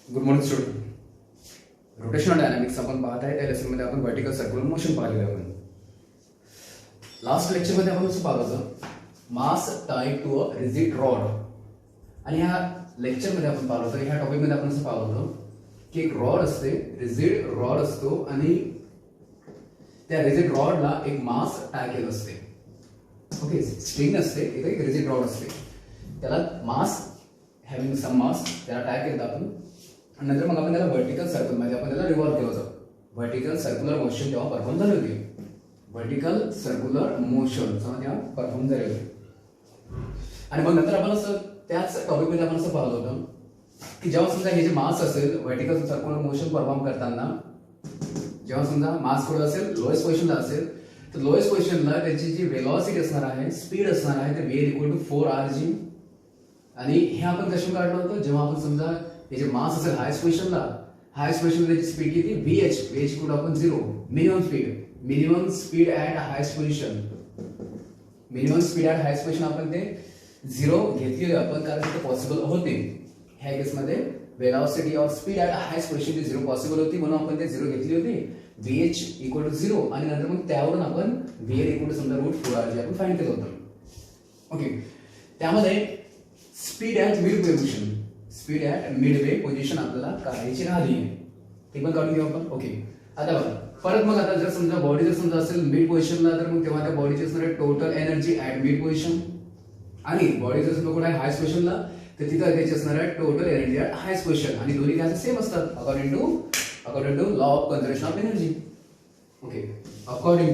Good morning student. Rotational dynamics आपण पाहत आहे. त्या लेसनमध्ये आपण व्हर्टिकल सर्क्युलर मोशन पाहिलेलं आहे. आपण लास्ट लेक्चरमध्ये आपण असं पाहिलं होतं mass tied to a rigid rod, आणि ह्या लेक्चरमध्ये आपण पाहिलं होतं, ह्या टॉपिकमध्ये आपण असं पाहिलं होतं की एक रॉड असते, रिजिड रॉड असतो, आणि त्या रिजिड रॉडला एक मास टाय केलं असते. ओके, स्ट्रिंग असते, इथे एक रिजिड रॉड असते, त्याला मास हॅव्हिंग सम मास त्याला टाय केलं आपण, आणि नंतर मग आपण त्याला व्हर्टिकल सर्कल मध्ये आपण त्याला रिव्हॉल्व केलं होतं. व्हर्टिकल सर्क्युलर मोशन तेव्हा परफॉर्म झाली होती. व्हर्टिकल सर्क्युलर मोशन तेव्हा परफॉर्म झाली होती. आणि मग नंतर आपण असं त्याच टॉपिक मध्ये आपण असं पाहिलं होतं की जेव्हा समजा हे जे मास असेल व्हर्टिकल सर्क्युलर मोशन परफॉर्म करताना, जेव्हा समजा मास कुठे असेल, लोएस्ट पोझिशनला असेल, तर लोएस्ट पोझिशनला त्याची जी वेलॉसिटी असणार आहे, स्पीड असणार आहे, ते v=4rg. आणि हे आपण कशाने काढलं होतं, जेव्हा आपण समजा हे जे मास असेल हायस्ट पोझिशनला त्याची स्पीड किती, vh कुठे आपण 0, minimum speed at highest position, आपण ते 0 घेतलेली आपण, कारण ते पॉसिबल होते. ह्या केसमध्ये velocity or speed at highest position ती 0 पॉसिबल होती, म्हणून आपण ते 0 घेतली होती, vh=0. आणि नंतर मग त्यावरून आपण vl समजा √4rg आपण फाइंड केलं होतं. ओके, त्यामध्ये स्पीड ॲट मिडवे पोझिशन आपल्याला काढायची राहिली आहे, ते पण काढून घेऊ आपण. ओके, आता परत मग आता जर समजा बॉडी जर समजा असेल मिड पोझिशनला, तर मग तेव्हा त्या बॉडीची असणार आहे total energy at mid position, आणि बॉडी जर समजा कुठे आहे हायस्ट पोझिशनला, तर तिथं त्याची असणार आहे total energy at highest position, आणि दोन्ही काय सेम असतात according to law of conservation of energy. Okay, according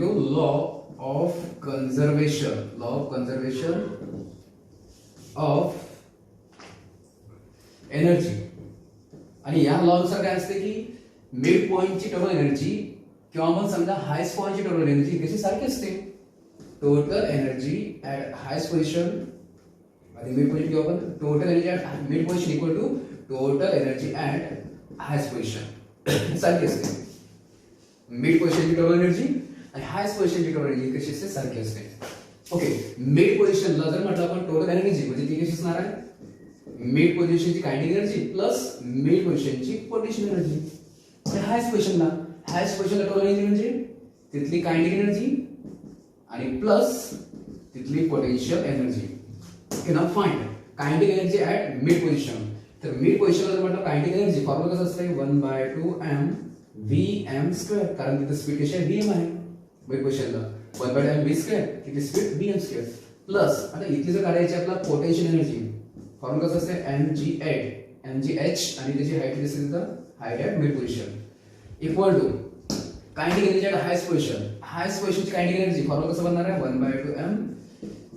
to law of conservation of energy. आणि या लॉ नुसार काय असते की मिड पॉइंटची टोटल एनर्जी किंवा मग समजा हायस्ट पॉइंटची टोटल एनर्जी कशी सारखी असते. Total energy at highest position आणि मिड पोझिशन किंवा आपण total energy at mid position equal to total energy at highest position सारखी असते. मिड पोझिशनची टोटल एनर्जी आणि हायस्ट पोझिशनची टोटल एनर्जी कशी असते, सारखी असते. ओके, मिड पोझिशनला जर म्हटलं आपण टोटल एनर्जी म्हणजे ती कशी असणार आहे, मिड पोझिशनची कायनेटिक एनर्जी प्लस मिड पोझिशनची पोटेन्शियल एनर्जी. आणि हायस्ट पोझिशनला टोटल एनर्जी म्हणजे तिथली कायनेटिक एनर्जी आणि प्लस तिथली potential energy. Okay, now find kinetic energy at mid position. तर मिड पोझिशनला जर म्हटलं कायनेटिक एनर्जी फॉर्म्युला कसं असतं, 1/2m vm², कारण तिथे स्पीड कशी आहे, vm आहे. मिड पोझिशनला 1/2m v², तिथे स्पीड vm², प्लस आता इथली जर काढायची आपला पोटेन्शियल एनर्जी, फॉर्म्युला कसं असते, mgh, आणि त्याची हाईट दिसते तिथं, height at mid position equal to kinetic energy at highest पोझिशनची कायनेटिक एनर्जी फॉर्म्युला कसं बनणार आहे, 1/2m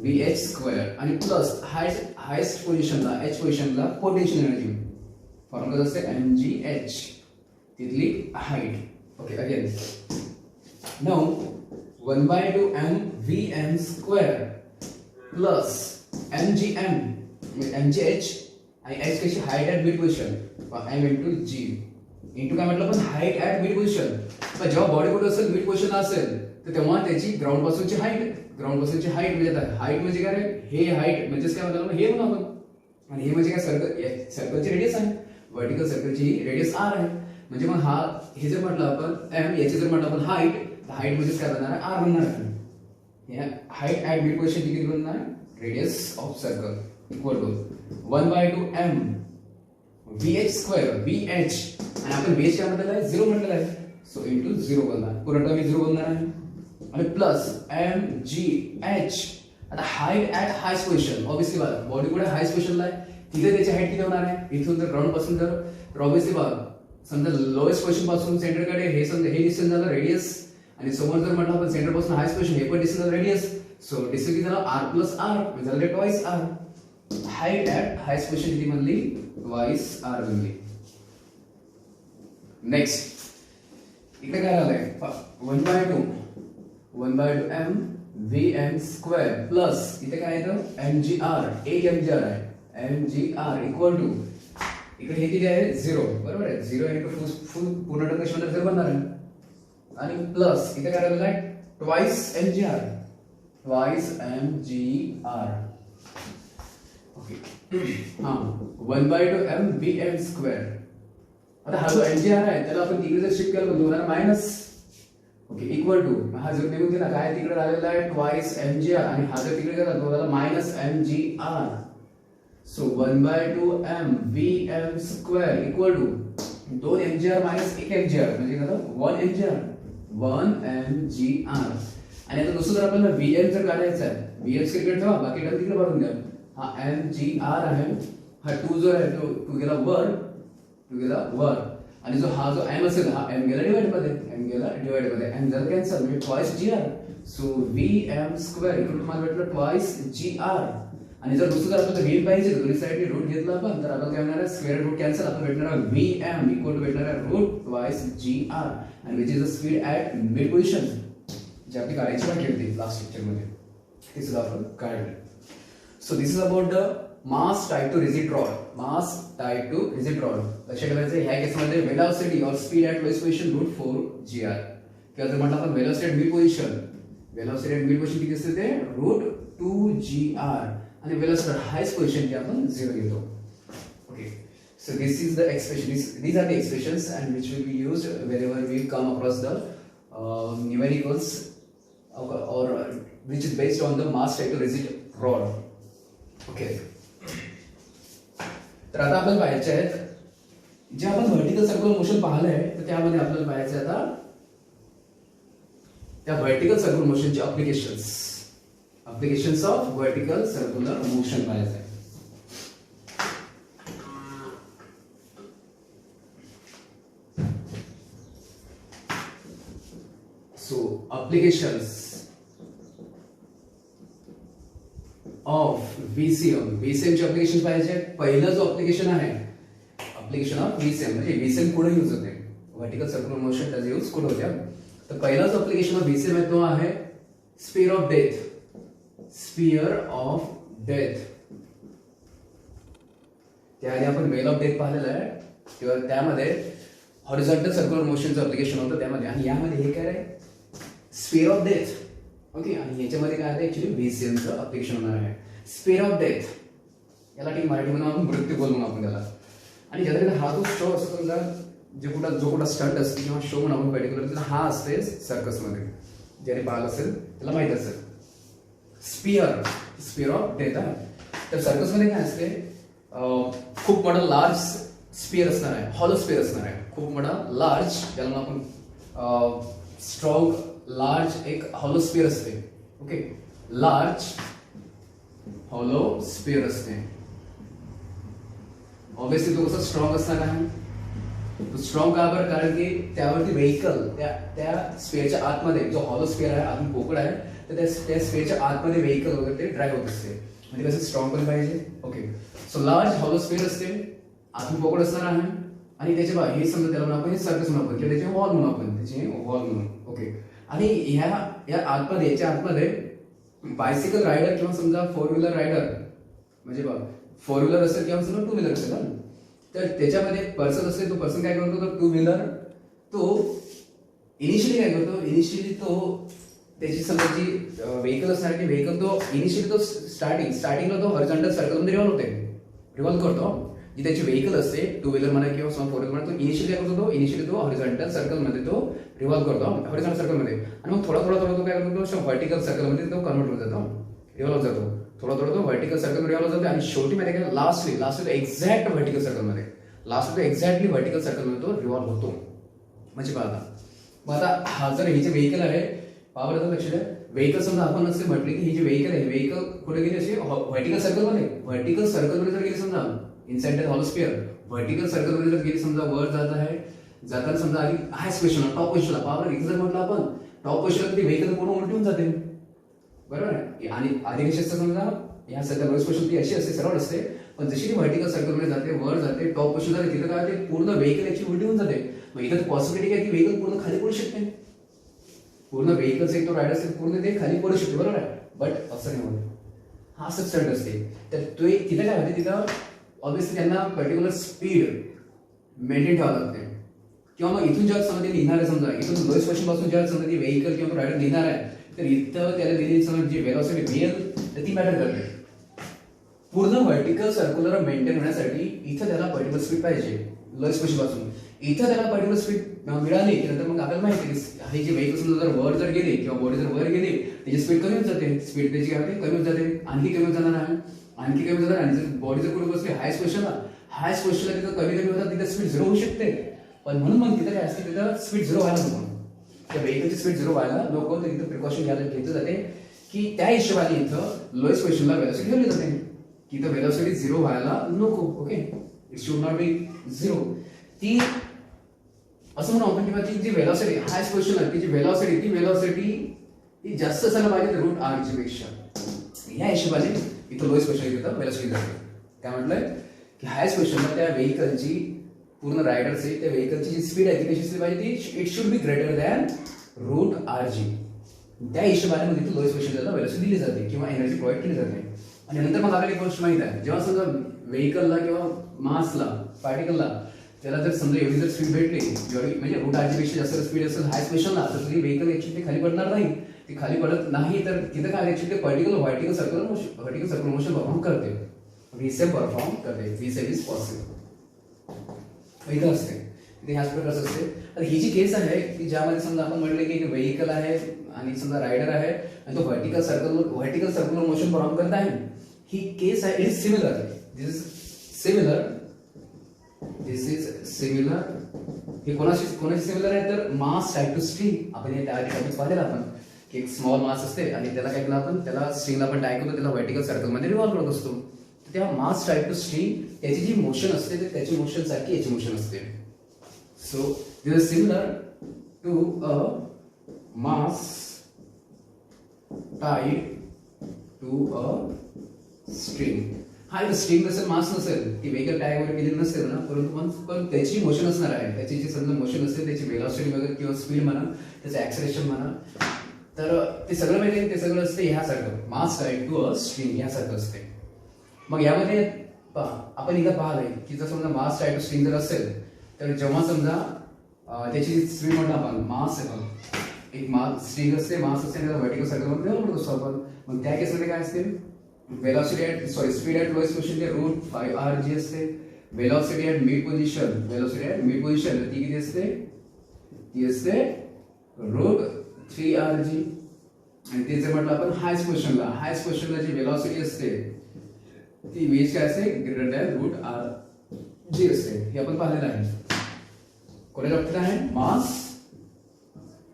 vh², आणि प्लस हायस्ट पोझिशनला h पोझिशनला पोटेन्शियल एनर्जी फॉर्म्युला कसं असते, mgh, तिथली height. Okay, again now 1/2m vm² plus mgh आणि h कशी height at mid position, m into g into काय म्हटलं आपण, हाईट ॲट मिड पोझिशन. पण जेव्हा बॉडी कुठे असेल, मिड पोझिशनला असेल, तर तेव्हा त्याची ग्राउंड पासूनची हाईट म्हणजे हाईट म्हणजे काय, हे हाईट म्हणजेच काय म्हणतात हे म्हणू आपण, आणि हे म्हणजे काय, सर्कलची रेडियस आहे, व्हर्टिकल सर्कलची रेडियस r आहे. म्हणजे मग हे जर म्हटलं आपण m, याची जर म्हटलं आपण हाईट म्हणजे काय बनणार आहे, r बनणार आहे. हाईट ॲट मिड पोझिशन किती बनणार आहे, radius of circle equal to 1/2m vh², आणि आपण vh काय म्हटलेलं आहे, 0 म्हटलेलं आहे, सो इंटू 0 बनणार, पूर्ण टर्म 0 बनणार आहे, आणि प्लस mgh. आता height at highest position, obviously बघा बॉडी कुठे हायस्ट पोझिशनला आहे, तिथे त्याची हाईट किती होणार आहे, इथून जर ग्राउंड पासून तर ऑब्वियसली बघा समजा लोएस्ट पोझिशन पासून सेंटरकडे हे समजा हे डिस्टन्स झालं रेडियस, आणि समोर जर म्हटलं आपण सेंटर पासून हायस्ट पोझिशन हे पण डिस्टन्स झालं रेडियस, सो डिस्टन्स किती झालं, r प्लस r म्हणजे झालं twice r. Height at highest position किती बनली, ट्वाइस r बनली. नेक्स्ट इकडे काय आलंय, 1/2m vm² प्लस इथे काय येतं, mgr, एक mgr आहे, mgr इक्वल टू इकडे हे किती आहे, 0, बरोबर आहे, 0 इंटू फुल पूर्ण टर्म कशी बनणार, 0 बनणार आहे, आणि प्लस इथे काय आलेलं आहे, twice mgr, twice mgr. Okay. हा 1/2 mvm². आता हा जो mg आहे त्याला आपण तिकडे जर शिफ्ट केलं तर होणार मायनस. ओके इक्वल टू हा जो निघून गेला काय तिकडे राहिलेला आहे ट्वाइस mgr आणि हा जर तिकडे गेला तो झाला minus mgr. So 1/2 mvm² equal to 2 mgr minus 1 mgr म्हणजे झालं 1 mgr. 1 mgr. आणि आता दुसरं जर आपल्याला vm जर काढायचा आहे vm स्क्वेअर ठेवा बाकी टर्म तिकडे भरून द्या. हा mgr आहे हा 2 जो आहे तो 2 गेला वर आणि जो हा जो m असेल हा m गेला डिवाइड मध्ये m जर कॅन्सल म्हणजे twice gr. So vm² equal to मला भेटलं ट्वाइस gr. आणि जर दुसरं जर आपल्याला vm पाहिजे तर दोन्ही साइडने रूट घेतला आपण तर आपल्याला काय मिळणार आहे स्क्वेअर रूट कॅन्सल आपल्याला भेटणार आहे vm इक्वल टू भेटणार आहे रूट ट्वाइस gr आणि which is the speed at mid position जी आपली काढायची बाकी होती लास्ट लेक्चर मध्ये ते सुद्धा आपण काढलं. So this is about the mass tied to rigid rod. Mass tied to rigid rod लक्षात ठेवायचं ह्या केसमध्ये वेलोसिटी और speed at lowest position root 4gr किंवा जर म्हटलं आपण वेलोसिटी ॲट मिड पोझिशन किती असते ते route 2gr and velocity at highest position की आपण 0 घेतो. Okay, so this is the expression. These are the expressions and which will be used wherever we come across the numericals or which is based on the mass tied to rigid rod. Okay. तर आता आपल्याला पाहायचे आहेत जे आपण vertical circular motion पाहिलं आहे तर त्यामध्ये आपल्याला पाहायचे आता त्या व्हर्टिकल सर्क्युलर मोशनचे applications of vertical circular motion पाहायचं आहे. So applications of VCM चे applications पाहायचे. पहिला जो application आहे application of VCM म्हणजे VCM कुठे यूज होते vertical circular motion त्याचा यूज कुठे होते. तर पहिला जो application of VCM आहे तो आहे sphere of death. त्याआधी आपण वेल ऑफ डेथ पाहिलेलं आहे किंवा त्यामध्ये हॉरिझॉन्टल सर्क्युलर मोशनचं ऍप्लिकेशन होतं त्यामध्ये आणि यामध्ये हे काय आहे स्फिअर ऑफ डेथ. ओके आणि याच्यामध्ये काय आहे ऍक्च्युली VCMचं ऍप्लिकेशन होणार आहे. स्फिअर ऑफ डेथ याला ठीक मराठीमध्ये आपण मृत्यू बोलून आपण त्याला. आणि ज्याच्याकडे हा जो शो असतो समजा जो कुठला स्टंट असतो किंवा शो म्हणून आपण पर्टिक्युलर हा असते सर्कसमध्ये ज्याने पाहिलं असेल त्याला माहित असेल स्फिअर ऑफ डेथ आहे. तर सर्कस मध्ये काय असते खूप मोठा लार्ज स्फिअर असणार आहे हॉलो स्फिअर असणार आहे खूप मोठा लार्ज ज्याला आपण स्ट्रॉंग लार्ज एक हॉलो स्फिअर असते. ओके लार्ज हॉलो स्फिअर असते. ऑब्विसली तो कसा स्ट्रॉंग असणार आहे स्ट्रॉंग का बरं कारण की त्यावरती व्हेकल त्या स्फिअरच्या आतमध्ये जो हॉलो स्फिअर आहे आतून पोकळ आहे तर त्या स्फिअरच्या आतमध्ये व्हेकल वगैरे ते ड्राईव्ह होत असते म्हणजे कसं स्ट्रॉंग पण पाहिजे. Okay so large hollow sphere असते आतून पोकळ असणार आहे आणि त्याच्या हे समजा त्याला म्हणून आपण हे सर्कस म्हणून आपण किंवा त्याचे वॉल म्हणून आपण त्याचे वॉल म्हणून. ओके आणि या आतमध्ये याच्या आतमध्ये बायसिकल रायडर किंवा समजा 4 व्हीलर रायडर म्हणजे बघ 4 व्हीलर असेल किंवा समजा 2 व्हीलर असेल तर त्याच्यामध्ये पर्सन असेल तो पर्सन काय करतो तर 2 व्हीलर तो इनिशियली काय करतो इनिशियली तो त्याची समजा जी व्हेकल असणार की व्हेकल तो इनिशियली तो स्टार्टिंगला तो हॉरिझॉन्टल सर्कलमध्ये रिव्हॉल्व करतो जी त्याची व्हेकल असते 2 व्हीलर म्हणा किंवा 4 व्हीलर म्हणा तो इनिशियली काय करतो इनिशियली तो हॉरिझॉन्टल सर्कलमध्ये तो रिव्हॉल्व करतो हॉरिझॉन्टल सर्कलमध्ये आणि मग थोडा तो काय करतो तो व्हर्टिकल सर्कलमध्ये तो कन्वर्ट होत जातो रिव्हॉल्व जातो थोडा तो व्हर्टिकल सर्कल रिव्हॉल्व जातो आणि शेवटी मध्ये काय लास्टली एक्झॅक्ट व्हर्टिकल सर्कलमध्ये एक्झॅक्टली व्हर्टिकल सर्कलमध्ये तो रिव्हॉल्व होतो. म्हणजे पाहता मग आता हा जर हे जे व्हेकल आहे पावर लक्ष द्या व्हेकल समजा आपण असे म्हटले की ही जी व्हेकल आहे व्हेकल कुठे गेली असे व्हर्टिकल सर्कलमध्ये जर गेली समजा inside the hollow sphere vertical सर्कलमध्ये जर गेली समजा वर जात आहे जाताना समजा आधी हायस्ट पोझिशनला टॉप पोझिशनला पावर जर म्हटलं आपण टॉप पोझिशनला ती व्हेकल पूर्ण उलटी होऊन जाते बरोबर आहे. आणि आधी कशी असते समजा या सध्या लोएस्ट पोझिशन ती अशी असते सरळ असते पण जशी ती व्हर्टिकल सर्कलमध्ये जाते वर जाते टॉप पोझिशन जाते तिथं काय होते पूर्ण व्हेकल याची उलटी होऊन जाते. मग इथं पॉसिबिलिटी काय की व्हेकल पूर्ण खाली पडू शकते पूर्ण व्हेकल्स एक तो रायडर असेल पूर्ण ते खाली पडू शकते बरोबर आहे. बट असं नाही होत हा सबस्टंट असते तर तो तिथं काय होते तिथं ऑब्विसली त्यांना पर्टिक्युलर स्पीड मेंटेन ठेवावं लागते किंवा मग इथून जेव्हा समजा ते लिहिणार आहे समजा इथून लोएस्ट पोझिशन पासून जेव्हा समजा ती व्हेकल किंवा रायडर लिहिणार आहे तर इथं त्याला दिलेली समजा जी वेलोसिटी व्हीएल तर ती मॅटर करते पूर्ण व्हर्टिकल सर्क्युलर मेंटेन होण्यासाठी इथं त्याला पर्टिक्युलर स्पीड पाहिजे लोएस्ट पोझिशन पासून. इथं त्याला पर्टिक्युलर स्पीड मिळाली की नंतर मग आपल्याला माहिती आहे ही जी व्हेकल जर वर जर गेली किंवा बॉडी जर वर गेली त्याची स्पीड कमी होत जाते. स्पीड त्याची काय होते कमी होत जाते, आणखी कमी होत जाणार आहे, आणखी कमी होत जाणार. आणि जर बॉडी जर कुठे बसली हायस्ट पोझिशनला तिथं कमी कमी होतात तिथं स्पीड झिरो होऊ शकते. पण म्हणून मग तिथं काय असते तिथं स्पीड झिरो व्हायला नको, त्या व्हेकलची स्पीड झिरो व्हायला नको. तर इथं प्रिकॉशन घ्यायला घेतलं जाते की त्या हिशोबाने इथं लोएस्ट पोझिशनला वेलोसिटी ठेवली जाते की इथं वेलोसिटी झिरो व्हायला नको. Okay, it should not be zero. ती असं म्हणू आपण किंवा ती जी वेलोसिटी हायस्ट पोझिशनला ती जी वेलोसिटी ती जास्त असायला पाहिजे रूट आर ची पेक्षा. या हिशोबाने इथं लोएस्ट पोझिशन इथं वेलोसिटी जाते. काय म्हटलंय की हायस्ट पोझिशनला त्या व्हेकलची पूर्ण रायडरचे त्या व्हेकलची जी स्पीड आहे ती कशी असली पाहिजे, ती it should be greater than root R G. त्या हिशोबाने मग तिथे लोएस्ट पोझिशनला वेलोसिटी दिली जाते किंवा एनर्जी प्रोव्हाइड केली जाते. आणि नंतर मग आपल्याला एक गोष्ट माहित आहे, जेव्हा समजा व्हेकलला किंवा मासला पार्टिकलला त्याला जर समजा एवढी जर स्पीड भेटली म्हणजे रूट आर जी पेक्षा जास्त स्पीड असेल हायस्ट पोझिशनला तर ती व्हेकल ऍक्च्युअली खाली पडणार नाही. ती खाली पडत नाही तर तिथं काय actually vertical circular motion perform करते, व्हीसेप परफॉर्म करते. व्हीसेप इज पॉसिबल इथं असते, इथे ह्याच प्रकारचं असते. तर ही जी केस आहे की ज्यामध्ये समजा आपण म्हटलं की एक व्हेकल आहे आणि समजा रायडर आहे आणि तो व्हर्टिकल सर्क्युलर मोशन परफॉर्म करत आहे. ही केस आहे, it is similar. This is similar. हे कोणाशी सिमिलर आहे तर मास टाईप टू स्ट्रिंग. आपण हे टॉपिक पाहिलेलं आपण की एक स्मॉल मास असते आणि त्याला काय केलं आपण त्याला स्ट्रिंगला आपण टाय करतो, त्याला व्हर्टिकल सर्कल मध्ये रिव्हॉल्व करत असतो. त्या मास टाईप टू स्ट्रिंग त्याची जी मोशन असते त्याची मोशन सारखी याची मोशन असते. So this is similar to a mass tied to a string. हा एक स्ट्रिंग नसेल, मास नसेल, ती व्हेकल टाय वगैरे केलेली नसेल ना, परंतु पण त्याची मोशन असणार आहे. त्याची जी समजा मोशन असते त्याची वेलोसिटी वगैरे किंवा स्पीड म्हणा, त्याचं ऍक्सेलरेशन म्हणा, तर ते सगळं माहिती ते सगळं असते ह्यासारखं मास टाईड टू अ स्ट्रिंग ह्यासारखं असते. मग यामध्ये आपण इथं पाहिलंय की जर समजा मास टाईड टू स्ट्रिंग जर असेल तर जेव्हा समजा त्याची स्पीड म्हणतो आपण मास आहे, एक मास स्ट्रिंग असते, मास असते, त्याला व्हर्टिकल सर्कलमध्ये ठेवतो असतो आपण. मग त्या केसमध्ये काय असते speed at lowest position root 5r G असते. वेलोसिटी ॲट मिड पोझिशन ती किती असते, ती असते रूट 3r जी. आणि ते जर म्हटलं आपण हायस्ट पोझिशनला जी वेलोसिटी असते ती वेज काय असते greater than root R G असते. हे आपण पाहिलेलं आहे. कोणत्या बाबतीत आहे मास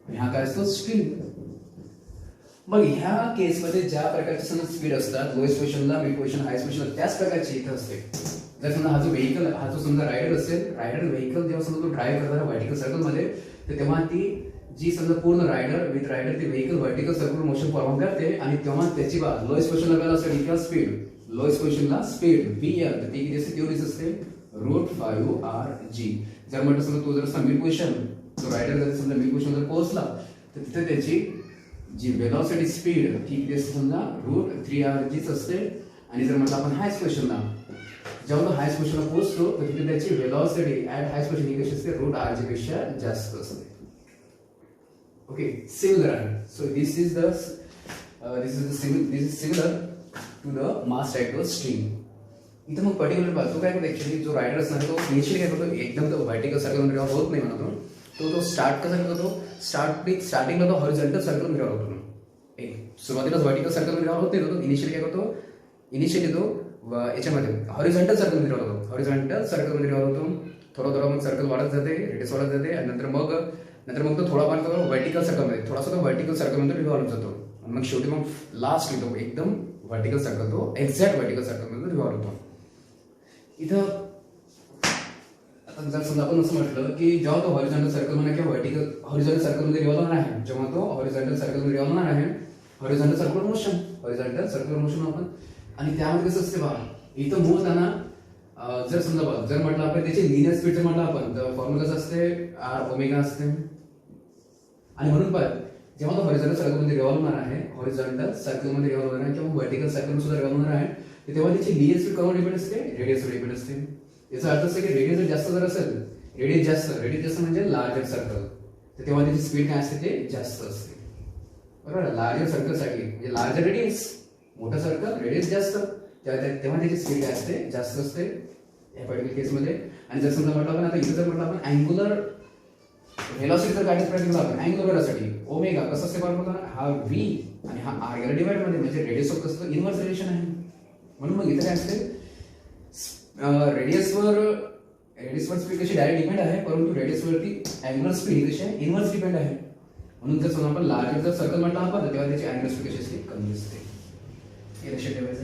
आणि हा काय असतो स्ट्रिंग. मग ह्या केसमध्ये ज्या प्रकारचे समजा स्पीड असतात लोएस्ट पोझिशनला, मिड पोझिशन, हायस्ट पोझिशनला त्याच प्रकारची इथं असते. जर समजा हा जो व्हेकल हा जो समजा रायडर असेल, रायडर व्हेकल जेव्हा समजा तो ड्राईव्ह करताना व्हर्टिकल सर्कलमध्ये तर तेव्हा ती जी समजा पूर्ण रायडर विथ रायडर ती vehicle vertical circle motion perform करते आणि तेव्हा त्याची लोएस्ट पोझिशनला वेलोसिटी किंवा स्पीड लोएस्ट पोझिशनला स्पीड VL ती किती असते तेवढीच असते रूट 5r जी. जर म्हटलं समजा तो जर मिड पोझिशन तो रायडर जर समजा मिड पोझिशन जर पोहोचला तर तिथे त्याची जी वेलोसिटी स्पीड ती किती असते समजा रूट 3r जीच असते. आणि जर म्हटलं आपण हायस्ट पोझिशनला जेव्हा तो हायस्ट पोझिशनला पोहोचतो तर तिथे त्याची वेलोसिटी ऍट हायस्ट पोझिशन ही कशी असते रूट r जी पेक्षा जास्त असते. ओके, सिमिलर आहे. So this is similar to the mass type to string. इथं मग पर्टिक्युलर तो काय करतो ऍक्च्युअली जो रायडर असणार तो इनिशियली काय करतो एकदम तो व्हर्टिकल सर्कलमध्ये होत नाही म्हणतो तो स्टार्ट कसा करतो स्टार्टिंगला तो हॉरिझॉन्टल सर्कलमध्ये होतो. सुरुवातीला व्हर्टिकल सर्कलमध्ये होत नाही तो इनिशियली काय करतो इनिशियली तो याच्यामध्ये हॉरिझॉन्टल सर्कलमध्ये होतो. हॉरिझॉन्टल सर्कलमध्ये होतो थोडं मग सर्कल वाढत जाते, रेडियस वाढत जाते आणि नंतर मग तो थोडा पार्ट व्हर्टिकल सर्कलमध्ये थोडासा तो व्हर्टिकल सर्कलमध्ये रिव्हॉल्व जातो. मग शेवटी मग लास्ट येतो एकदम व्हर्टिकल सर्कल तो एक्झॅक्ट व्हर्टिकल सर्कलमध्ये रिव्हॉल्व होतो. इथं आता जर समजा आपण असं म्हटलं की जेव्हा तो हॉरिझॉन्टल सर्कल म्हणा किंवा हॉरिझॉन्टल सर्कलमध्ये रिव्हॉल्व होणार आहे, जेव्हा तो हॉरिझॉन्टल सर्कलमध्ये रिव्हॉल्व होणार आहे, हॉरिझॉन्टल सर्क्युलर मोशन आपण. आणि त्यामध्ये कसं असते बघा इथं मूळ त्यांना जर समजा बघा जर म्हटलं आपण त्याची लिनियर स्पीड जर म्हटलं आपण तर फॉर्म्युला कसं असते r ओमेगा असते. आणि म्हणून पण जेव्हा तो हॉरिझॉन्टल सर्कलमध्ये रिव्हॉल्व होणार आहे, हॉरिझॉन्टल सर्कलमध्ये रिव्हॉल्व होणार आहे किंवा व्हर्टिकल सर्कल सुद्धा रिव्हॉल्व होणार आहे, तेव्हा त्याची लिनियर स्पीड कोणावर डिपेंड असते रेडियसवर डिपेंड असते. याचा अर्थ असं की रेडियस जर जास्त जर असेल रेडियस जास्त म्हणजे लार्जर सर्कल तर तेव्हा त्याची स्पीड काय असते ते जास्त असते. बरोबर, लार्जर सर्कलसाठी म्हणजे लार्जर रेडियस मोठं सर्कल रेडियस जास्त तेव्हा त्याची स्पीड काय असते, जास्त असते या पर्टिक्युलर केसमध्ये. आणि जर समजा म्हटलं आपण आता इथे जर म्हटलं आपण अँग्युलर व्हेलॉसिटी जर काढायचा प्रयत्न केला आपण अँग्युलर व्हेलॉसिटी ओमेगा कसं असते बघा, हा व्ही आणि हा आर याला डिवाइड मध्ये म्हणजे रेडियस ऑफ कसं इनवर्स रिलेशन आहे. म्हणून मग इथे काय असते, रेडियसवर स्पीड कशी डायरेक्ट डिपेंड आहे, परंतु रेडियसवरती अँग्युलर स्पीड कशी आहे, इनवर्स डिपेंड आहे. म्हणून जर समजा आपण लार्जर जर सर्कल म्हटलं आपण तेव्हा त्याची अँग्युलर स्पीड कशी असते, कमी असते. हे लक्षात ठेवायचं.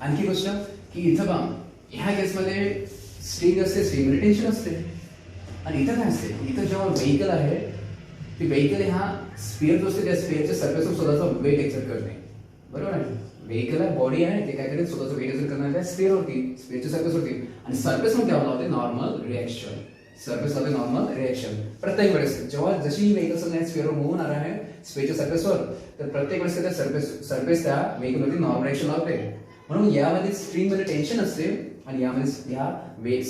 आणखी गोष्ट की इथं पहा ह्या केसमध्ये स्ट्रिंग असते, स्ट्रिंग टेन्शन असते. आणि इथं काय असते, इथं जेव्हा व्हेकल आहे ती व्हेकल हा स्फिअर जो असते त्या स्फिअरच्या सरफेसवर स्वतःचा वेट एक्झर्ट करते. बरोबर आहे. व्हेकल आहे, बॉडी आहे, ते काय करेल स्वतःचं वेट एक्झर्ट करणार त्या स्फिअरवरती, स्फिअरच्या सरफेसवरती. आणि सरफेसवर काय होते नॉर्मल रिएक्शन, सरफेस होते नॉर्मल रिएक्शन. प्रत्येक वेळेस जेव्हा जशी व्हेकल समजा स्फिअरवर मूव्ह होणार आहे स्पेसच्या सरफेसवर, तर प्रत्येक वेळेस त्या सरफेस त्या व्हेकलवरती नॉर्मल रिएक्शन लावते. म्हणून यामध्ये स्ट्रिंग मध्ये टेन्शन असते आणि यामध्ये या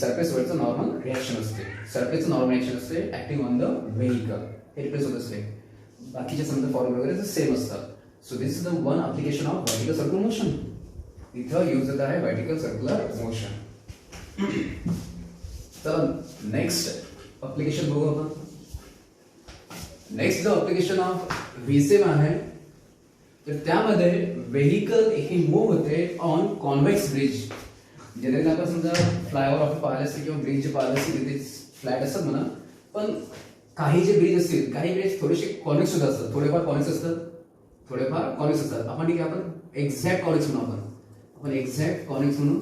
सरफेसवरचं नॉर्मल रिएक्शन असते. सरफेसचं नॉर्मल रिएक्शन असते ऍक्टिंग ऑन द व्हेकल, हे रिप्लेस होत असते. बाकीचे समजा फॉर्म्युला वगैरे सेम असतात. So this is the one application of vertical circular motion. इथं यूज होत आहे व्हर्टिकल सर्क्युलर मोशन. तर नेक्स्ट ऍप्लिकेशन बघू आपण. नेक्स्ट जो ऍप्लिकेशन ऑफ व्हीसेम आहे, तर त्यामध्ये व्हेकल हे मूव्ह होते ऑन कॉन्व्हेक्स ब्रिज. जनरली आपण समजा फ्लायओव्हर आपण पाहिलं असते किंवा ब्रिज जे पाहिलं असते तिथे फ्लॅट असतात म्हणा, पण काही जे ब्रिज असतील काही ब्रिज थोडेसे कॉन्व्हेक्स सुद्धा असतात, थोडेफार कॉन्व्हेक्स असतात, थोडेफार कॉन्व्हेक्स असतात. आपण ठीक आहे, आपण एक्झॅक्ट कॉन्व्हेक्स म्हणू, आपण एक्झॅक्ट कॉन्व्हेक्स म्हणू.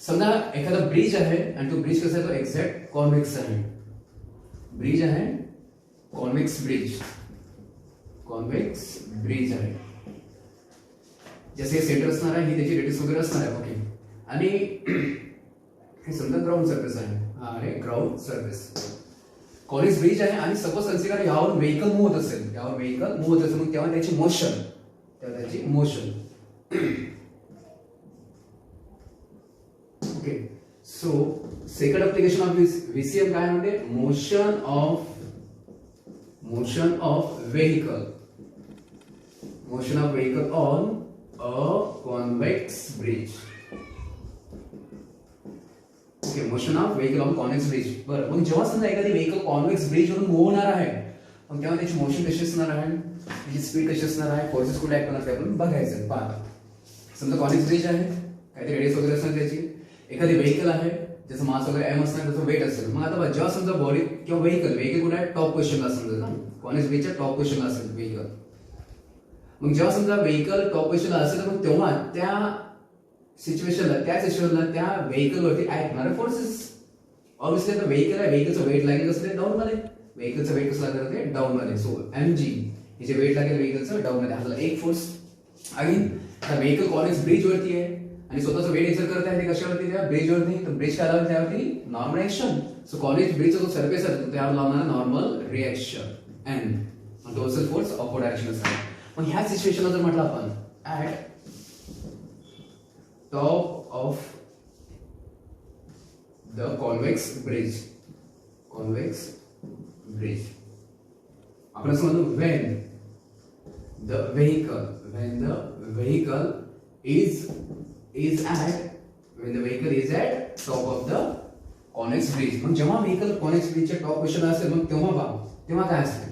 समजा एखादा ब्रिज आहे आणि तो ब्रिज कसा आहे, तो एक्झॅक्ट कॉन्व्हेक्स आहे. ब्रिज आहे कॉन्व्हेक्स ब्रिज, कॉन्व्हेक्स ब्रिज आहे. जसे सेंटर असणार आहे, ही त्याची रेडियस वगैरे असणार आहे. ओके. आणि हे समजा ग्राउंड सरफेस आहे, हा आहे ग्राउंड सरफेस, कॉन्व्हेक्स ब्रिज आहे. आणि सपोज कन्सिडर यावर व्हेकल मूव्ह होत असेल, यावर व्हेकल मूव्ह होत असेल, मग तेव्हा त्याची motion, okay. So second application of VCM काय म्हणते, motion of vehicle on a convex bridge. Okay, motion of vehicle on convex bridge. बरं, मग जेव्हा समजा एखादी व्हेकल कॉन्व्हेक्स ब्रिज वरून मूव्ह होणार आहे, मग तेव्हा त्याची मोशन कशी असणार आहे, त्याची स्पीड कशी असणार आहे, फोर्सेस कुठे ऍक्ट होणार ते आपण बघायचं. पहा, समजा कॉन्व्हेक्स ब्रिज आहे, काहीतरी रेडियस वगैरे असणार त्याची, एखादी व्हेकल आहे ज्याचं मास वगैरे एम असणार, त्याचं वेट असेल. मग आता जेव्हा समजा बॉडी किंवा व्हेकल कुठे आहे, टॉप पोझिशनला समजा ना, कॉन्व्हेक्स ब्रिजच्या टॉप पोझिशनला असेल व्हेकल. मग जेव्हा समजा व्हेकल टॉप पोझिशनला असेल, मग तेव्हा त्या सिच्युएशनला त्या व्हेकलवरती ऍक्ट होणारे फोर्सेस. ऑब्विसली आता व्हेकल आहे, व्हेकलचं वेट लागेल कसं, डाऊन मध्ये, व्हेकलचं वेट कसं लागेल ते डाऊन मध्ये. सो mg हे जे वेट लागेल व्हेकलचं डाऊन मध्ये, हा एक फोर्स. अगेन आता व्हेकल कॉन्व्हेक्स ब्रिज वरती आहे आणि स्वतःचं वेट एक्झर्ट करत आहे, ते कशावरती, त्या ब्रिज वरती. तर ब्रिज काय लावली त्यावरती, नॉर्मल रिएक्शन. सो कॉन्व्हेक्स ब्रिजचा जो सरफेस आहे त्यावर लावणार normal reaction N, total force upward direction असणार. मग ह्या सिच्युएशनला जर म्हटलं आपण at top of the convex bridge, आपण असं म्हणतो when the vehicle is at top of the convex bridge. मग जेव्हा व्हेकल कॉन्व्हेक्स ब्रिजच्या टॉप पोझिशनला असेल, मग तेव्हा काय असते,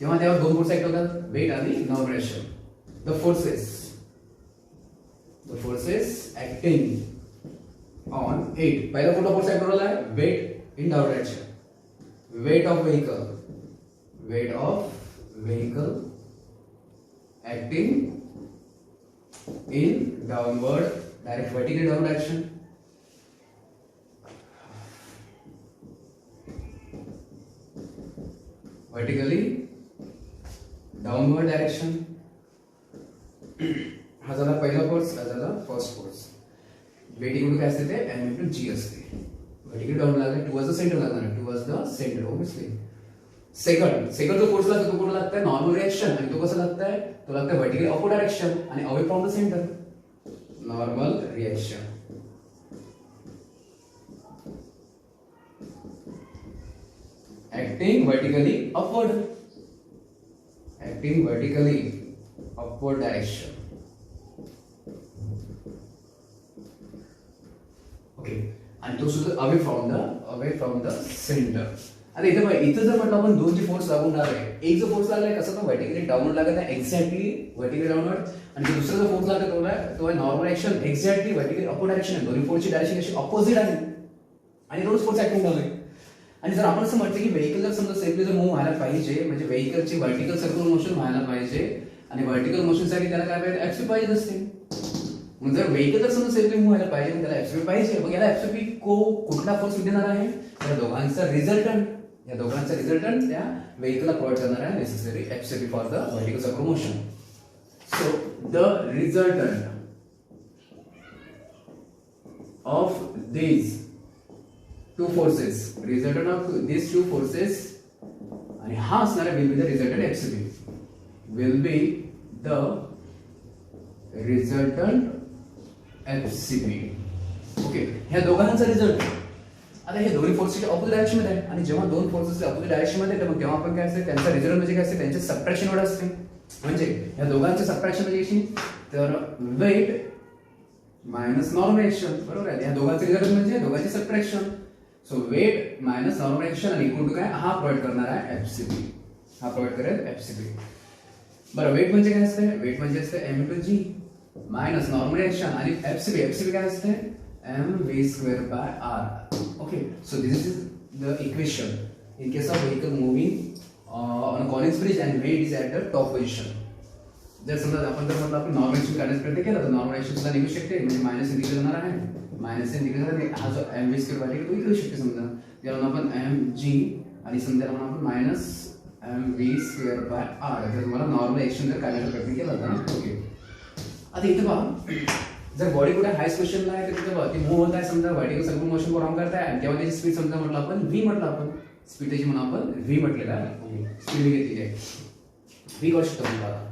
तेव्हा त्यावर दोन फोर्स ऍक्ट होतात, वेट आणि normal reaction. The forces acting on it. पहिला कुठला फोर्स ऍक्ट होणार आहे, weight in downward direction, weight of vehicle acting in downward direct vertically downward direction. Vertically downward direction. हा झाला पहिला फोर्स, हा झाला फर्स्ट फोर्स. वेट इक्वल काय असते ते m into g असते. वर्टिकली डाऊन लागला टुवर्ड्स द सेंटर लागणार, towards the centre obviously. Second जो फोर्स लागतो तो कोण लागतंय, नॉर्मल रिएक्शन. आणि तो कसा लागतंय, तो लागतंय वर्टिकली अपवर्ड डायरेक्शन आणि away from the centre, normal reaction. acting vertically upward direction. आणि तो सुद्धा अवे फ्रॉम द सेंटर. आता इथं बघा, इथं जर म्हटलं आपण दोनचे फोर्स लागून आहे, एक जो फोर्स लागलाय कसं तो व्हर्टिकली डाऊनवर्ड लागत आहे, एक्झॅक्टली व्हर्टिकली डाऊनवर्ड, आणि जो दुसरा जो फोर्स लागत तो आहे normal action, exactly vertically upward direction आहे. दोन्ही फोर्सची डायरेक्शन अशी ऑपोजिट आहे आणि दोन फोर्स ऍक्टिंग झाले. आणि जर आपण असं म्हटलं की व्हेकल जर समजा सेफली जर मूव्ह व्हायला पाहिजे, म्हणजे व्हेकलची व्हर्टिकल सर्क्युलर मोशन व्हायला पाहिजे, आणि व्हर्टिकल मोशनसाठी त्याला काय पाहिजे, एफसी पाहिजे असते. मग जर व्हेकल जर समजा सेफली मूव्ह व्हायला पाहिजे, त्याला एफसीपी पाहिजे. मग याला एफसीपी कुठला फोर्स देणार आहे, या दोघांचा रिझल्टंट, या दोघांचा रिझल्टंट त्या व्हेकलला प्रोव्हाइड करणार आहे necessary FCP for the vertical circular motion. So the resultant of these two forces, resultant of these two forces, आणि हा असणार आहे will be the resultant FCP, will be the resultant FCP. Okay, ह्या दोघांचा result. आता हे दोन्ही फोर्सेसच्या opposite direction मध्ये आहे, आणि जेव्हा दोन फोर्सेसच्या ऑपोजिट डायरेक्शन मध्ये तर मग तेव्हा आपण काय असते, त्यांचा रिझल्ट म्हणजे काय असते, त्यांचे सबट्रॅक्शन एवढं असते. म्हणजे ह्या दोघांचे सबट्रॅक्शन म्हणजे कशी, तर वेट मायनस नॉर्मल ऍक्शन, बरोबर आहे. या दोघांचे रिझल्ट म्हणजे दोघांचे subtraction. So weight minus normal action आणि इक्वल टू काय, हा प्रोव्हाइड करणार आहे एफसीपी, हा प्रोव्हाइड करेल एफसीपी. बरं, वेट म्हणजे काय असते, वेट म्हणजे असते M into g minus normal action, आणि एफसीपी, एफसीपी काय असते, M V square by R. Okay, so this is the equation in case of vehicle moving on Collins bridge and weight is at the top position. जर समजा आपण जर म्हटलं आपण normal action काढण्याचा प्रयत्न केला तर नॉर्मल ऍक्शन सुद्धा निघू शकते, म्हणजे मायनस तिकडे जाणार आहे, मायनस तिकडे जाणार, हा जो एम व्ही स्क्वेअर वाले तो इकडे शकते. समजा त्याला आपण एम जी आणि समजा आपण minus M V square by R, जर तुम्हाला नॉर्मल ऍक्शन जर काढण्याचा प्रयत्न केला तर. ओके, आता इथे पहा, जर बॉडी कुठे हायस्ट पोझिशनला आहे तर तिथे बघा ती मूव्ह होत आहे, समजा व्हर्टिकल सर्क्युलर मोशन परफॉर्म करताय, आणि तेव्हा त्याची स्पीड समजा म्हटलं आपण व्ही, म्हटलं आपण स्पीड त्याची म्हणून आपण व्ही म्हटलेलं आहे, स्पीड व्ही घेतलेली आहे, व्ही करू शकतो. म्हणजे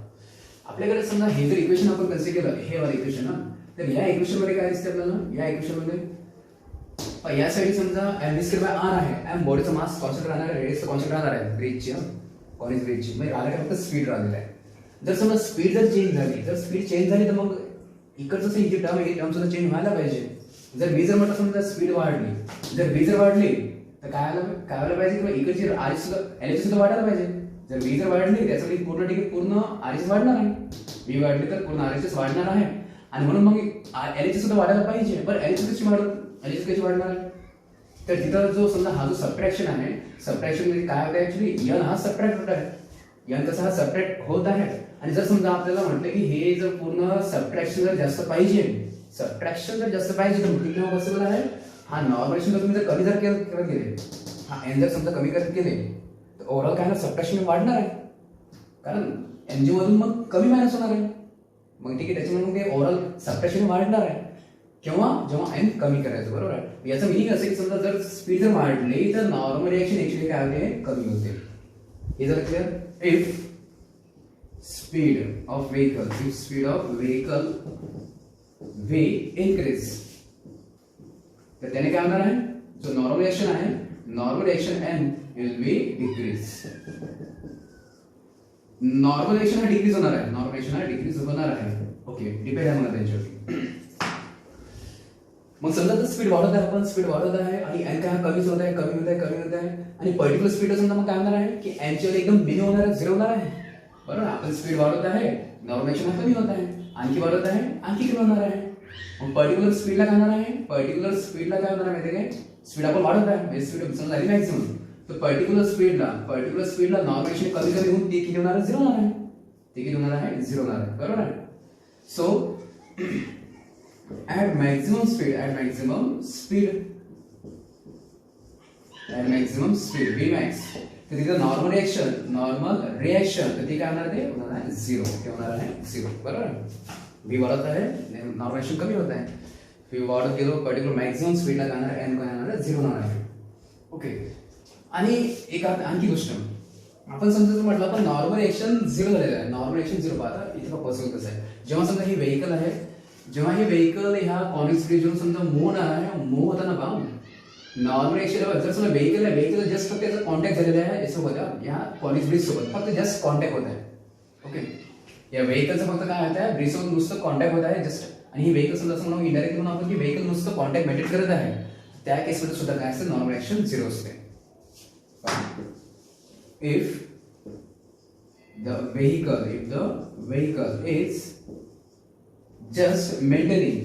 आपल्याकडे समजा हे जर इक्वेशन आपण कन्सिडर केलं, हे वाला इक्वेशन ना, तर या इक्वेशन मध्ये काय दिसते आपल्याला, या इक्वेशन मध्ये या साईड समजा M V square by R आहे, एम बॉडीचा मास कॉन्स्टंट राहणार आहे, रेडियस कॉन्स्टंट राहणार आहे ब्रिजची, कॉलेज ब्रिजची, म्हणजे राहिला फक्त स्पीड राहिलेला आहे. जर समजा स्पीड जर चेंज झाली, जर स्पीड चेंज झाली तर मग इकडचं ही जी टर्म आहे टर्म सुद्धा चेंज व्हायला पाहिजे. जर व्ही जर म्हटलं समजा स्पीड वाढली, जर व्ही जर वाढली तर काय व्हायला पाहिजे, किंवा इकडची आर सुद्धा एल सुद्धा वाढायला पाहिजे. जर व्ही जर वाढली त्यासाठी पूर्ण तिकीट पूर्ण आर एच वाढणार आहे, व्ही वाढली तर पूर्ण आर एच वाढणार आहे, आणि म्हणून मग एल एच सुद्धा वाढायला पाहिजे. बरं, एल एच कशी वाढणार आहे, तर तिथं जो समजा हा जो सबट्रॅक्शन आहे, सबट्रॅक्शन म्हणजे काय होतं ऍक्च्युली, यन हा सबट्रॅक्ट होत आहे, यन कसा हा सबट्रॅक्ट होत आहे. आणि जर समजा आपल्याला म्हटलं की हे जर पूर्ण सबट्रॅक्शन जर जास्त पाहिजे, सबट्रॅक्शन जर जास्त पाहिजे तर किती पॉसिबल आहे, हा नॉर्मल तुम्ही जर कमी जर केले, हा एन जर समजा कमी केले तर ओव्हरऑल काय ना सबट्रॅक्शन वाढणार आहे, कारण एनजी मधून मग कमी मायनस होणार आहे. मग ठीक आहे, त्याच्यामुळे मग ते ओव्हरऑल सबट्रॅक्शन वाढणार आहे, किंवा जेव्हा एन कमी करायचं, बरोबर आहे. याचं मिनिंग असं की समजा जर स्पीड जर वाढली तर नॉर्मल रिएक्शन एक्च्युअली काय होते, कमी होते. हे जर clear, if speed of vehicle V increase, तर त्याने काय होणार आहे, जो नॉर्मल रिएक्शन आहे, normal reaction N will be decrease. Normal reaction हा डिक्रीज होणार आहे, नॉर्मल रिएक्शन हा डिक्रीज होणार आहे. ओके, डिपेंड आहे मला त्यांच्यावरती. मग समजा तर स्पीड वाढत आहे, आपण स्पीड वाढत आहे आणि एन काय कमीच होत आहे, कमी होत आहे, आणि पर्टिक्युलर स्पीड समजा मग काय होणार आहे की एनची एकदम मिनिमम होणार आहे, झिरो होणार आहे, बरोबर. आपण स्पीड वाढत आहे, नॉर्मल रिएक्शन हा कमी होत आहे, आणखी वाढत आहे, आणखी कमी होणार आहे. मग पर्टिक्युलर स्पीडला काय होणार आहे, पर्टिक्युलर स्पीडला काय होणार आहे माहिती आहे काय, स्पीड आपण वाढत आहे, म्हणजे स्पीड समजा झाली मॅक्सिमम, तर पर्टिक्युलर स्पीडला नॉर्मल रिएक्शन कमी होऊन ते किती होणार आहे, झिरो होणार आहे, ते किती होणार आहे, झिरो होणार आहे, बरोबर आहे. So at maximum speed Vmax, तर तिथं नॉर्मल रिएक्शन तर ती काय होणार आहे, ते होणार आहे झिरो, ते होणार आहे झिरो, बरोबर. व्ही वाढत आहे, नॉर्मल रिएक्शन कमी होत आहे, व्ही वाढत गेलो पर्टिक्युलर मॅक्सिमम स्पीडला काय होणार आहे, एन काय होणार आहे, झिरो होणार आहे. ओके, आणि एक आणखी गोष्ट आपण समजा म्हटलं आपण नॉर्मल रिएक्शन झिरो झालेलं आहे, नॉर्मल रिएक्शन झिरो. आता इथे पॉसिबल कसं आहे, जेव्हा समजा ही व्हेकल आहे, जेव्हा हे व्हेकल ह्या कॉनिक्स ब्रिजवरून समजा मूव्ह होणार आहे, मूव्ह होताना पहा नॉर्मल रिएक्शन जर समजा व्हेकल जस्ट फक्त याचा कॉन्टॅक्ट झालेला आहे यासोबत, या कॉनिक्स ब्रिज सोबत फक्त जस्ट कॉन्टॅक्ट होत आहे. ओके, या व्हेकलचं फक्त काय होत आहे, ब्रिज सोबत नुसतं कॉन्टॅक्ट होत आहे जस्ट, आणि ही व्हेकल समजा असं म्हणून इनडायरेक्टली म्हणून आपण की व्हेकल नुसतं कॉन्टॅक्ट मेंटेन करत आहे. त्या केसमध्ये सुद्धा काय असते, नॉर्मल ऍक्शन 0 असते. If the vehicle is just maintaining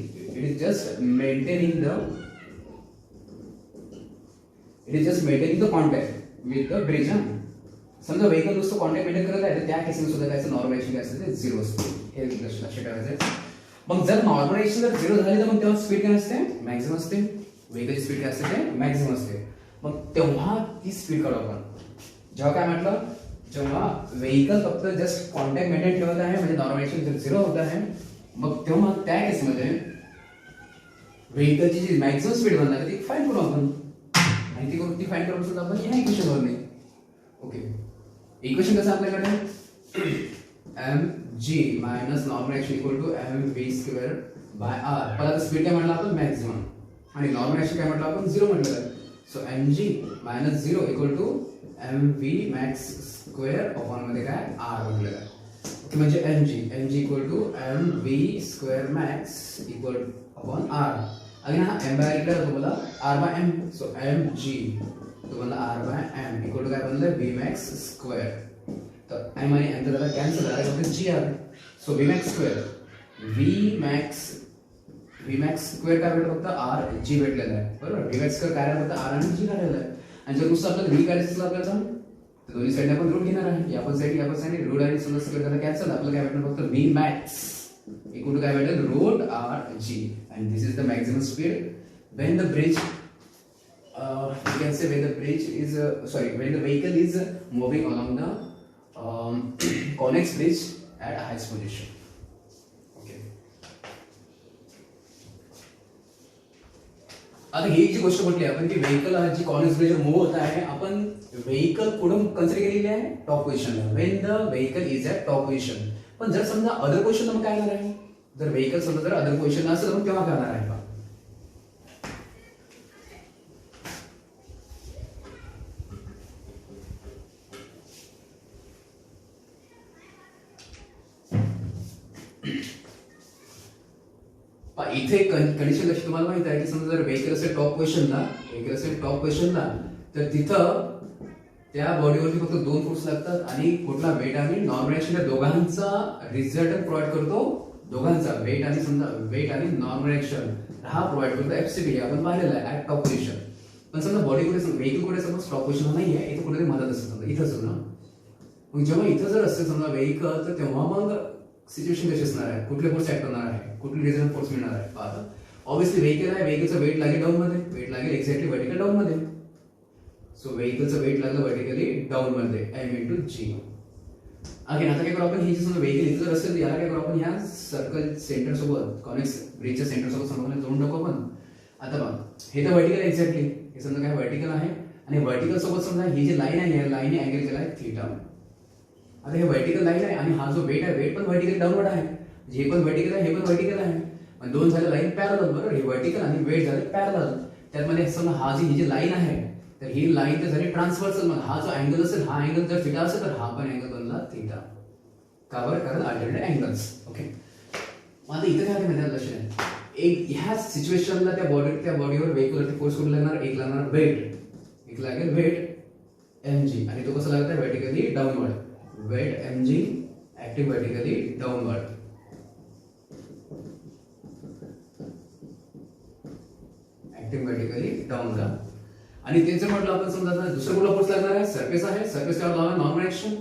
the contact with the bridge. समजा व्हेकल नुसतं कॉन्टॅक्ट मेंटेन करत आहे तर त्या केसमध्ये सुद्धा काय नॉर्मल ऍक्शन काय असते ते 0 असते. हे लक्षात ठेवायचं. मग जर नॉर्मल ऍक्शन जर 0 झाली तर मग तेव्हा स्पीड काय असते, मॅक्सिमम असते. व्हेकलची स्पीड काय असते ते मॅक्सिमम असते. मग तेव्हा ती स्पीड काढू आपण. जेव्हा काय म्हटलं, जेव्हा व्हेकल फक्त जस्ट कॉन्टॅक्ट मेंटेन ठेवत आहे म्हणजे नॉर्मल ऍक्शन जर 0 होत आहे, मग तेव्हा त्या केसमध्ये व्हेकलची जी मॅक्सिमम स्पीड बनणार ती फाइंड करू आपण. माहिती करून ती फाइंड करू सुद्धा आपण ह्या इक्वेशन वरने. ओके, इक्वेशन कसं आपल्याकडे mg minus normal action equal to mv square by r. पहिला स्पीड काय म्हटलं आपण, मॅक्सिमम, आणि नॉर्मल ऍक्शन काय म्हटलं आपण, 0 म्हटलं आहे. So mg minus 0 equal to mv max square upon मध्ये काय r म्हटलेलं आहे. ओके, म्हणजे mg equal to mv square max equal upon r. Again हा m बाय r इकडे होतो मला r bye m. So mg तो बनला r bye m equal to काय बनलं, v मॅक्स स्क्वेअर. तर m आणि m तर कॅन्सल झाला, फक्त g आलं. So v max square v max square काय भेटलं, फक्त r g भेटलेला आहे. बरोबर, v मॅक्स स्क्वेअर काय आहे, फक्त r आणि g काढलेला आहे. आणि जर नुसतं आपल्याला v काढायचं असलं आपल्याला तर दोन्ही साईडने आपण रूट घेणार आहे. या पण साईड रूट आणि समजा स्क्वेअर करायला कॅन्सल. आपल्याला काय भेटणार, फक्त v मॅक्स इक्वल टू काय भेटेल, route r g. and this is the maximum speed when the bridge you can say when the bridge is when the vehicle is moving along the convex bridge at highest position. Okay, आता ही जी गोष्ट म्हटली आपण की vehicle जी convex bridge move होत आहे, आपण vehicle कुठून consider केलेली आहे, टॉप पोझिशनला. When the vehicle is at top position. पण जर समजा अदर पोझिशनला मग काय होणार आहे, जर व्हेकल समजा जर अदर पोझिशनला असेल मग तेव्हा काय होणार आहे. इथे कंडिशन कशी तुम्हाला माहित आहे की समजा जर व्हेकल असेल टॉप पोझिशनला तर तिथं त्या बॉडीवरती फक्त 2 फोर्स लागतात आणि कुठला वेट आणि नॉर्मल ऍक्शन, त्या दोघांचा रिझल्ट प्रोव्हाइड करतो. दोघांचा वेट आणि नॉर्मल ऍक्शन हा प्रोव्हाइड करतो एफसीबी. आपण पाहिलेला आहे ऍट टॉप पोझिशन. पण समजा बॉडी कुठे, व्हेकल कुठे समजा टॉप पोझिशन नाही आहे, इथे कुठेतरी मदत असेल, समजा इथंच ना. मग जेव्हा इथं जर असेल समजा व्हेकल, तर तेव्हा मग सिच्युएशन कशी असणार आहे, कुठले फोर्स ऍक्ट करणार आहे, कुठली रिजनल फोर्स मिळणार आहे. आता ऑब्विसली व्हेकल आहे, व्हेकलचं वेट लागेल डाऊन मध्ये, वेट लागेल एक्झॅक्टली व्हर्टिकल डाऊन मध्ये. सो व्हेकलचं वेट लागलं व्हर्टिकली डाऊन मध्ये m इंटू g. अगेन आता काय करू आपण, ही जी समजा व्हेकल इथं जर असेल याला काय करू आपण, ह्या सर्कल सेंटर सोबत, कॉन्वेक्स ब्रिजच्या सेंटर सोबत समजा जोडून टाकू आपण. आता बघा हे तर व्हर्टिकल एक्झॅक्टली, हे समजा काय व्हर्टिकल आहे आणि व्हर्टिकल सोबत समजा ही जी लाईन आहे, या लाईनने अँगल केला आहे थीटा. आता हे व्हर्टिकल लाईन आहे आणि हा जो वेट आहे, वेट पण व्हर्टिकल डाऊनवर्ड आहे. हे पण व्हर्टिकल आहे, हे पण व्हर्टिकल आहे. आणि दोन झाले लाईन पॅरलल. बरोबर, हे व्हर्टिकल आणि वेट झाले पॅरलल. त्यामध्ये समजा हा जी ही जी लाईन आहे, तर ही लाईन तर झाली ट्रान्सव्हर्सल. मग हा जो अँगल असेल, हा अँगल जर थीटा असेल तर हा पण अँगल बनला थीटा. का बरं, कारण अल्टरनेट अँगल्स. ओके, मग आता इथे काय माहिती लक्षात, एक ह्या सिच्युएशनला त्या बॉडीवर व्हेकलवरती फोर्स करून लागणार, एक लागणार वेट, एक लागेल वेट mg, आणि तो कसा लागत आहे vertically downward. Weight mg active vertically downward. Active vertically downward. आणि ते जर म्हटलं आपण समजा दुसरा कुठला फोर्स लागणार आहे, सरफेस आहे, सरफेस त्यावर लावा नॉर्मल ऍक्शन,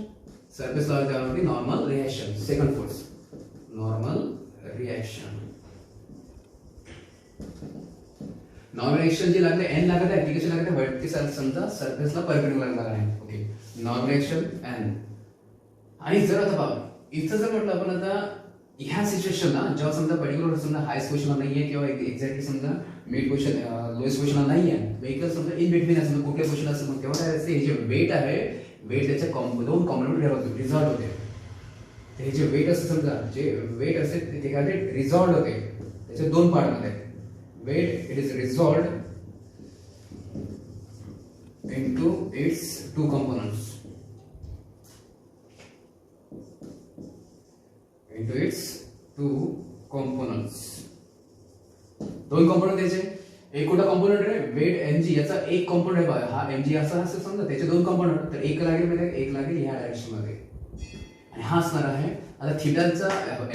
सरफेस लावा त्यावरती normal reaction. Second force normal reaction. Normal reaction जी लागते n लागत आहे, ती कशी लागते, व्हर्टिकल समजा सरफेसला परपेंडिक्युलर लागणार आहे. Okay, normal reaction n. आणि जर आता बघा इथं जर म्हटलं आपण आता ह्या सिच्युएशनला, जेव्हा समजा पर्टिक्युलर समजा हायस्ट पोझिशनला नाहीये किंवा एक्झॅक्टली समजा मिड पोझिशन लोएस्ट पोझिशनला नाहीये, व्हेकल समजा इन बिटवीन असेल, कुठल्या पोझिशनला असेल, मग तेव्हा काय असते, हे जे वेट आहे, वेट त्याच्या दोन कॉम्पोनंट रिझॉल्व होते. हे जे वेट असते समजा, जे वेट असते ते काय रिझॉल्व होते त्याच्या 2 पार्टमध्ये. Weight it is resolved into its 2 components. Into its 2 components. 2 component द्यायचे. एक कुठला कॉम्पोनंट आहे वेट mg, याचा एक कॉम्पोनंट आहे बघा, हा mg असा असेल समजा, त्याचे दोन कॉम्पोनंट, तर एक लागेल मध्ये एक लागेल ह्या डायरेक्शन मध्ये, आणि हा असणार आहे आता थीटाचा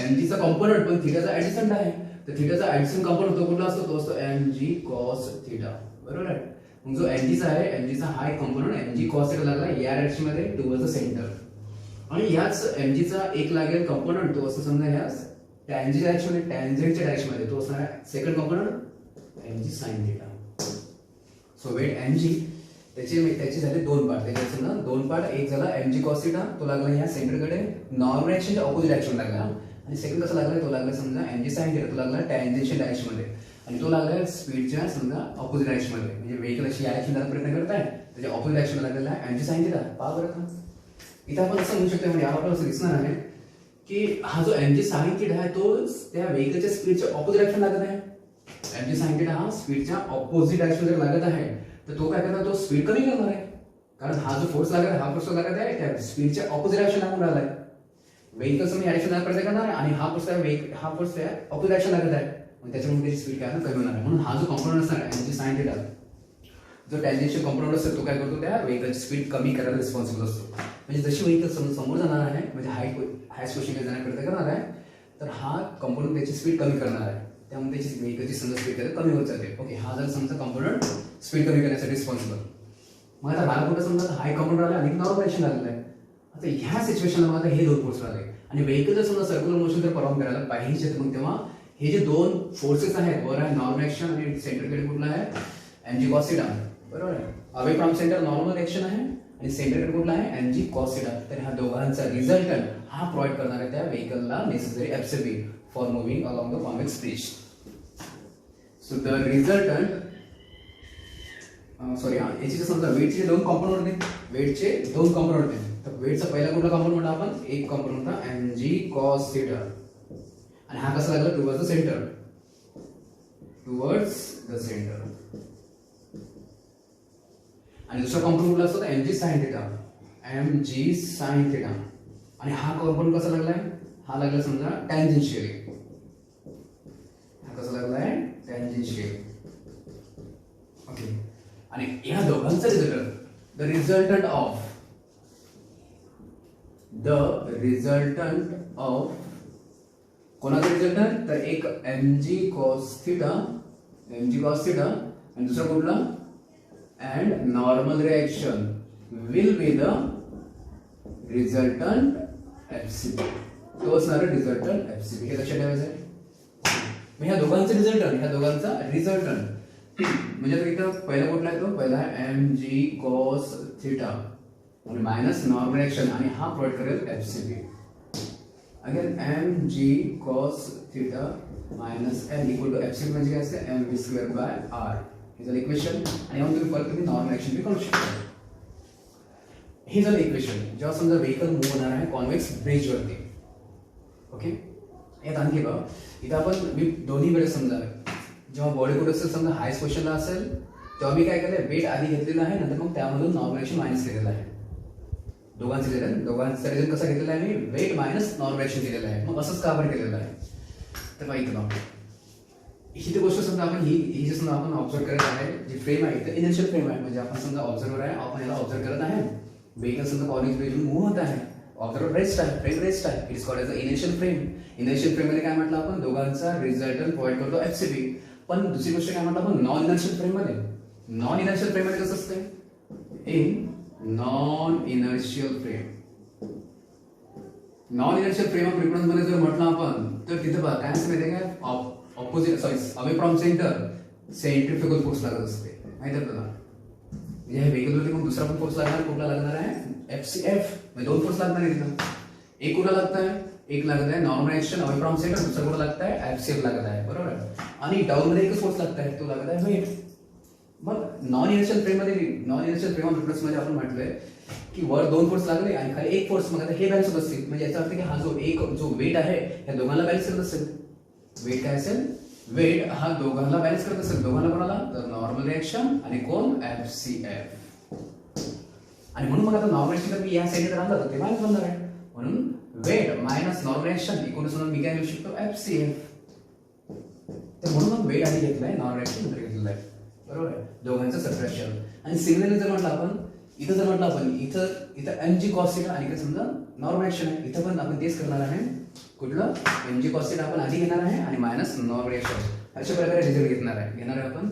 mg चा कॉम्पोनंट, पण थीटाचा ऍडजसंट आहे, तर थीटाचा ऍडजसंट कॉम्पोनंट तो कुठला असतो, तो असतो mg cos थीटा, बरोबर आहे. मग जो mg चा आहे, mg चा हा एक कॉम्पोनंट mg cos थीटा लागला या डायरेक्शन मध्ये टुवर्ड्स द सेंटर, आणि याच mg चा एक लागेल कॉम्पोनंट, तो असतो समजा ह्या टॅन्जेंट डायरेक्शन मध्ये, टॅन्जेंटच्या डायरेक्शन मध्ये, तो असणार आहे second component mg sin theta. So weight mg त्याचे झाले दोन पार्ट, त्याचे ना दोन पार्ट, एक झाला mg cos थीटा, तो लागला ह्या सेंटरकडे नॉर्मल डायरेक्शनच्या ऑपोजिट डायरेक्शन लागला, आणि सेकंड कसा लागला, तो लागला समजा mg sin थीटा, तो लागला टॅन्जेंशियल डायरेक्शन मध्ये, आणि तो लागला स्पीडच्या समजा ऑपोजिट डायरेक्शन मध्ये, म्हणजे व्हेकल अशी या डायरेक्शन जाण्याचा प्रयत्न करताय, त्याच्या ऑपोजिट डायरेक्शन लागलेला आहे mg sin थीटा. पहा बरं का, इथे आपण असं म्हणू शकतो, म्हणजे याला आपल्याला असं दिसणार आहे की हा जो mg sin थीटा आहे तो त्या व्हेकलच्या स्पीडच्या ऑपोजिट डायरेक्शन लागत आहे. mg sin थीटा हा स्पीडच्या ऑपोजिट डायरेक्शन जर लागत आहे, तर तो काय करणार, तो स्पीड कमी करणार आहे, कारण हा जो फोर्स लागत आहे, हा फोर्स लागत आहे त्या स्पीडच्या ऑपोजिट डायरेक्शन लागून राहिला आहे. व्हेकल समजा या डायरेक्शन प्रयत्न करणार आहे, आणि हा फोर्स त्या ऑपोजिट डायरेक्शन लागत आहे, मग त्याच्यामुळे त्याची स्पीड काय कमी होणार आहे. म्हणून हा जो कॉम्पोनंट असणार आहे mg sin थीटा, जो टॅन्जेंशियल कॉम्पोनंट असतो, तो काय करतो, त्या व्हेकलची स्पीड कमी करायला रिस्पॉन्सिबल असतो. म्हणजे जशी व्हेकल समोर जाणार आहे, म्हणजे हायस्ट पोझिशनला जाण्याकरिता करणार आहे, तर हा कॉम्पोनंट त्याची स्पीड कमी करणार आहे, त्यामुळे त्याची व्हेकलची समजा स्पीड कमी होत जाते. ओके, हा जर समजा कॉम्पोनंट स्पीड कमी करण्यासाठी रिस्पॉन्सिबल. मग आता मला कुठं समजा हाय कॉम्पोनंट आला आणि नॉर्मल डायरेक्शन आलेलं आहे, आता ह्या सिच्युएशनला मला हे दोन फोर्स आले, आणि व्हेकल जर समजा सर्क्युलर मोशन जर परफॉर्म करायला पाहिजे, तर मग तेव्हा हे जे दोन फोर्सेस आहेत, वर आहे नॉर्मल ऍक्शन आणि सेंटरकडे कुठला आहे mg cos थीटा, बरोबर आहे. Away from centre normal action आहे, आणि सेंटरकडे कुठला आहे mg cos थीटा. तर ह्या दोघांचा रिझल्टंट हा प्रोव्हाइड करणार आहे त्या व्हेकलला necessary absorbing for moving along the convex bridge. So the resultant याची समजा वेटचे दोन कॉम्पोनंट होते, वेटचे दोन कॉम्पोनंट होते, तर वेटचा पहिला कुठला कॉम्पोनंट म्हणला आपण, एक कॉम्पोनंट होता mg cos थीटा, आणि हा कसा लागला towards the centre, towards the centre. आणि दुसरा कॉम्पोनंट कुठला असतो mg sin theta, mg sin theta, आणि हा कॉम्पोनंट कसा लागलाय, हा लागला समजा टॅन्जेंशियली, हा कसा लागलाय टॅन्जेंशियल. ओके, आणि या दोघांचा रिझल्टंट, द रिझल्टंट ऑफ कोणाचा रिझल्टंट, तर एक mg cos थीटा, आणि दुसरा कुठला, and normal reaction will be the resultant FCB. तो असणार रिझल्टंट FCB, हे लक्षात ठेवायचं आहे. ह्या दोघांचा रिझल्टंट म्हणजे आता इथं पहिला कुठला आहे, तो पहिला आहे mg cos थीटा आणि मायनस नॉर्मल रिएक्शन, आणि हा प्रोव्हाइड करेल FCB. Again mg cos theta minus n equal to FCB म्हणजे काय असते, mv स्क्वेअर बाय r. हे झालं इक्वेशन, आणि यावरून तुम्ही परत तुम्ही नॉर्मल ऍक्शन बी करू शकता. हे झालं इक्वेशन जेव्हा समजा व्हेकल मूव्ह होणार आहे कॉन्व्हेक्स ब्रिज वरती. ओके, यात आणखी बघा, इथं आपण मी दोन्ही वेळेस समजा जेव्हा बॉडी कुठे असेल समजा हायस्ट पोझिशनला असेल, तेव्हा मी काय केलंय, वेट आधी घेतलेला आहे, नंतर मग त्यामधून नॉर्मल ऍक्शन मायनस केलेला आहे. दोघांचा रिझल्ट कसा घेतलेला आहे, मी वेट मायनस नॉर्मल ऍक्शन केलेला आहे. मग असंच का बरं केलेलं आहे, तर मग इथं ही गोष्ट समजा आपण ही जे समजा आपण ऑब्झर्व करत आहे, जी फ्रेम आहे तर इनिशियल फ्रेम आहे, म्हणजे आपण समजा ऑब्झर्वर आहे, आपण याला ऑब्झर्व करत आहे, व्हेकल समजा कॉन्व्हेक्स ब्रिज मूव्ह होत आहे, ऑब्झर्वर रेस्ट आहे, फ्रेम रेस्ट आहे, it is called as initial frame. Initial frame मध्ये काय म्हटलं आपण, दोघांचा रिझल्टंट प्रोव्हाइड करतो FCB. पण दुसरी गोष्ट काय म्हटलं आपण, नॉन इनर्शियल फ्रेम मध्ये कसं असते, in non inertial frame of reference मध्ये जर म्हटलं आपण, तर तिथे बघा काय असते माहिती आहे का, away from centre centrifugal force लागत असते, माहिती आहे तुला. म्हणजे हे व्हेकल वरती मग दुसरा पण फोर्स लागणार, कुठला लागणार आहे FCF, म्हणजे दोन फोर्स लागणार आहे तिथं. एक कुठला लागत आहे, एक लागत आहे normal action away from centre, दुसरा कुठला लागत आहे FCF लागत आहे, बरोबर आहे. आणि डाऊन मध्ये एकच फोर्स लागत आहे, तो लागत आहे वेट. मग non inertial frame of reference मध्ये आपण म्हटलंय की वर दोन फोर्स लागले आणि खाली एक फोर्स, मग आता हे बॅलन्स होत असतील, म्हणजे याचा अर्थ की हा जो वेट आहे या दोघांना बॅलन्स करत असेल. वेट काय असेल, वेट हा दोघांना बॅलन्स करत असेल, दोघांना कोणाला, तर नॉर्मल रिएक्शन आणि कोण FCF. आणि म्हणून मग आता नॉर्मल रिएक्शन मी या साईडला राहणार तर ते मायनस बनणार आहे, म्हणून weight minus normal reaction equal to मी काय लिहू शकतो FCF. तर म्हणून मग वेट आधी घेतलाय, नॉन रिएक्शन नंतर घेतलेलं आहे, बरोबर आहे, दोघांचं सबट्रॅक्शन. आणि सिमिलरली जर म्हटलं आपण इथं एम जी कॉस थिटा आणि इकडे समजा नॉर्मल रिएक्शन आहे, इथं पण आपण तेच करणार आहे. कुठलं एम जी कॉस थिटा आपण आधी घेणार आहे आणि मायनस नॉर्मल रिएक्शन, अशा प्रकारे रिझल्ट घेणार आहे आपण.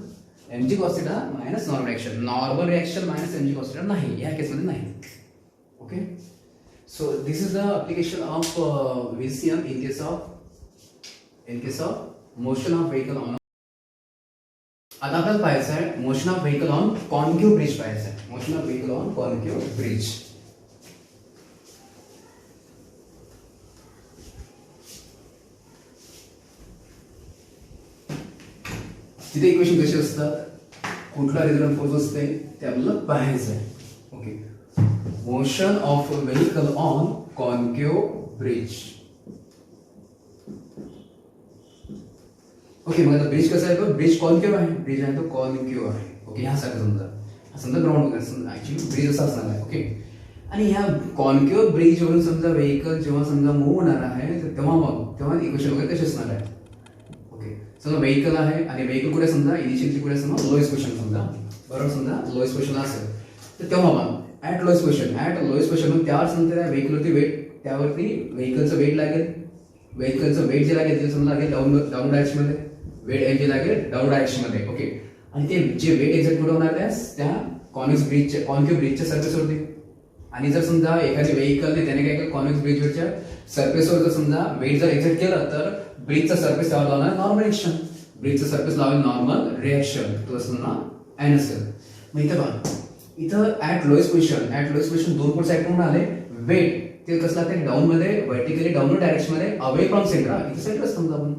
M G cos theta minus normal reaction, normal reaction minus M G cos theta नाही, या केसमध्ये नाही. Okay, so this is the application of VCM in case of motion of vehicle on. आता आपल्याला पाहायचं आहे motion of vehicle on concave bridge पाहायचं आहे. Motion of vehicle on concave bridge. तिथे इक्वेशन कशी असतात, कुठला रिझल्टंट फोर्स असते ते आपल्याला पाहायचं आहे. Okay, motion of vehicle on concave bridge. Okay, मग आता ब्रिज कसं आहे, तो ब्रिज कॉन्केव आहे, ब्रिज आहे तो कॉन्केव आहे. ओके, ह्यासारखं समजा ग्राउंड वगैरे समजा ऍक्च्युली ब्रिज असा असणार आहे. ओके, आणि ह्या कॉन्केव ब्रिज वरून समजा व्हेकल जेव्हा समजा मूव्ह होणार आहे तर तेव्हा इक्वेशन वगैरे कशी असणार आहे. ओके, समजा व्हेकल आहे आणि व्हेकल कुठे समजा इनिशियली कुठे समजा लोएस्ट पोझिशन समजा, बरोबर, समजा लोएस्ट पोझिशन असेल तर तेव्हा पण ऍट लोएस्ट पोझिशन त्यावर समजा त्या व्हेकलवरती वेट, त्यावरती व्हेकलचं वेट लागेल, व्हेकलचं वेट जे लागेल ते समजा लागेल डाऊन डायरेक्शन मध्ये, वेट एम जे लागेल डाऊन डायरेक्शन मध्ये. ओके, आणि ते जे वेट एक्झॅक्ट कुठे होणार आहे त्या कॉन्केव ब्रिजच्या सरफेसवरती. आणि जर समजा एखादी व्हेकलने त्याने काय केलं, कॉन्केव ब्रिजवरच्या सरफेसवर जर समजा वेट जर एक्झॅक्ट केलं तर ब्रिजचा सरफेस त्यावर लावणार नॉर्मल रिएक्शन, ब्रिजचा सरफेस लावेल नॉर्मल रिएक्शन, तो समजा एन असेल. मग इथं बघा, इथं ऍट लोएस्ट पोझिशन दोन फोर्स ऍक्ट होऊन आले. वेट ते कसं लागते डाऊन मध्ये, व्हर्टिकली डाऊनवर्ड डायरेक्शन मध्ये अवे फ्रॉम सेंटर. इथे सेंटर समजा आपण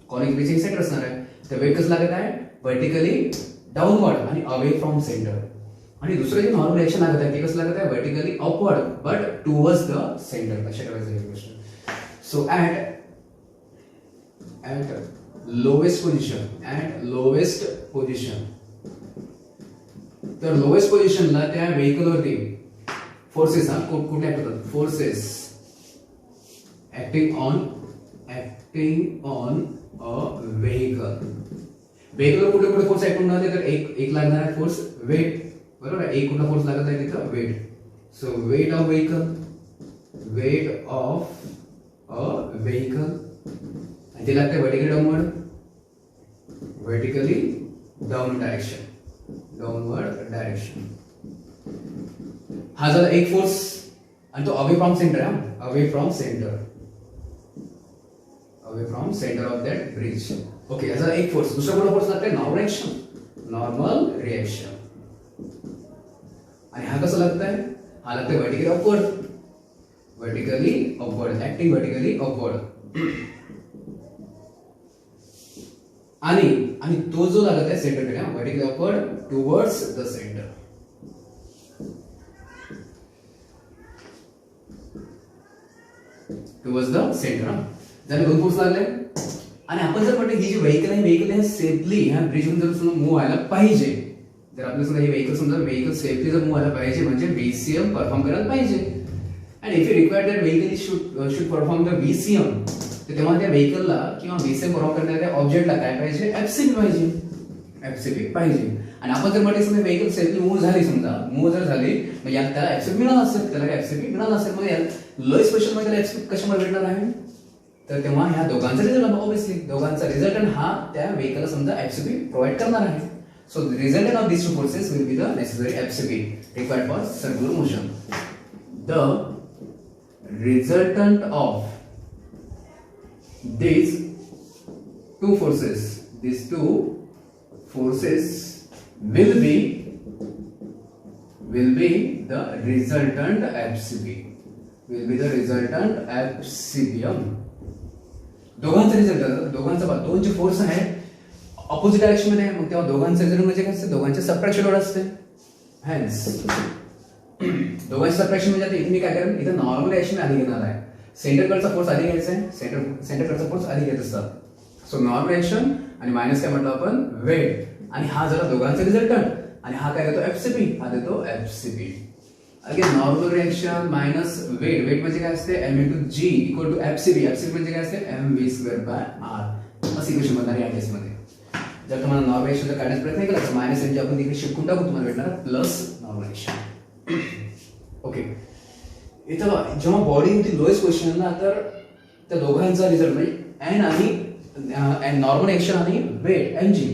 कॉनिक ब्रिज सेंटर असणार आहे, तर वेट कसं लागत आहे व्हर्टिकली डाऊनवर्ड आणि अवे फ्रॉम सेंटर. आणि दुसरं जे नॉर्मल रिएक्शन लागत आहे ते कसं लागत आहे vertically upward but towards the centre. अशा करायचं हे गोष्ट. सो ऍट लोएस्ट पोझिशन तर लोएस्ट पोझिशनला त्या व्हेकलवरती फोर्सेस कुठे ऍक्ट होतात, फोर्सेस ऍक्टिंग ऑन अ व्हेकलवर कुठे कुठे फोर्स ऍक्ट होणार आहे, तर एक लागणार आहे फोर्स वेट, बरोबर आहे, एक कुठला फोर्स लागत आहे तिथं weight. So weight of a vehicle आणि ते लागते व्हर्टिकली डाऊनवर्ड डायरेक्शन. हा झाला एक फोर्स आणि तो अवे फ्रॉम सेंटर आहे, away from centre of that bridge. Okay, याचा एक फोर्स. दुसरा कोणता फोर्स लागतोय नॉर्मल रिएक्शन. आणि हा कसा लागतोय, हा लागतोय vertically upward, acting vertically upward. आणि तो जो लागत आहे सेंटरकडे, vertically upward towards the centre. झाले दोन फोर्स लागले. आणि आपण जर म्हटलं ही जी व्हेकल आहे सेफली ह्या ब्रिजवरून जर मूव्ह व्हायला पाहिजे, जर आपल्याला समजा हे व्हेकल सेफली जर मूव्ह व्हायला पाहिजे म्हणजे VCM परफॉर्म करायला पाहिजे. And if you require that vehicle should perform the VCM, तर तेव्हा त्या व्हेकलला किंवा VCM परफॉर्म करणाऱ्या ऑब्जेक्टला काय पाहिजे, FCP पाहिजे. आणि आपण जर म्हटलं समजा व्हेकल सेफली मूव्ह झाली, मूव्ह जर झाली मग यात त्याला FCP मिळाला असेल, मग यात लोएस्ट पोझिशन मध्ये FCP कशामुळे भेटणार आहे, तर तेव्हा ह्या दोघांचा रिझल्ट ऑब्वियसली दोघांचा रिझल्टंट हा त्या व्हेकलला समजा FCP प्रोव्हाइड करणार आहे. So the resultant of these two forces will be the necessary FCP required for circular motion. The resultant of these two forces will be the resultant FCP. दोन जे force आहेत opposite direction मध्ये, मग तेव्हा दोघांचं result म्हणजे काय असते, दोघांचे सबट्रॅक्शन लोड असते. हेन्स दोघांचे सबट्रॅक्शन म्हणजे आता इथे मी काय करेन, इथे नॉर्मल रिएक्शन आधी घेणार आहे, सेंटरकडचा फोर्स आधी घ्यायचा आहे, सेंटरकडचा फोर्स आधी घेत असतात. सो नॉर्मल रिएक्शन आणि मायनस काय म्हटलं आपण वेट, आणि हा जरा दोघांचा रिझल्टंट, आणि हा काय देतो FCP. Again normal reaction minus weight म्हणजे काय असते m/g = FCP. FCP म्हणजे काय असते mv²/r. अशी इक्वेशन बनणार या केसमध्ये. जर तुम्हाला नॉर्मल एक्शन जर काढण्याचा प्रयत्न केला तर मायनस एम जी आपण तिकडे शिफ्ट करून टाकू, तुम्हाला भेटणार प्लस नॉर्मल एक्शन. ओके, इथं जेव्हा बॉडी होती लोएस्ट पोझिशन ना, तर त्या दोघांचा रिझल्ट म्हणजे एन आणि नॉर्मल एक्शन आणि वेट एम जी,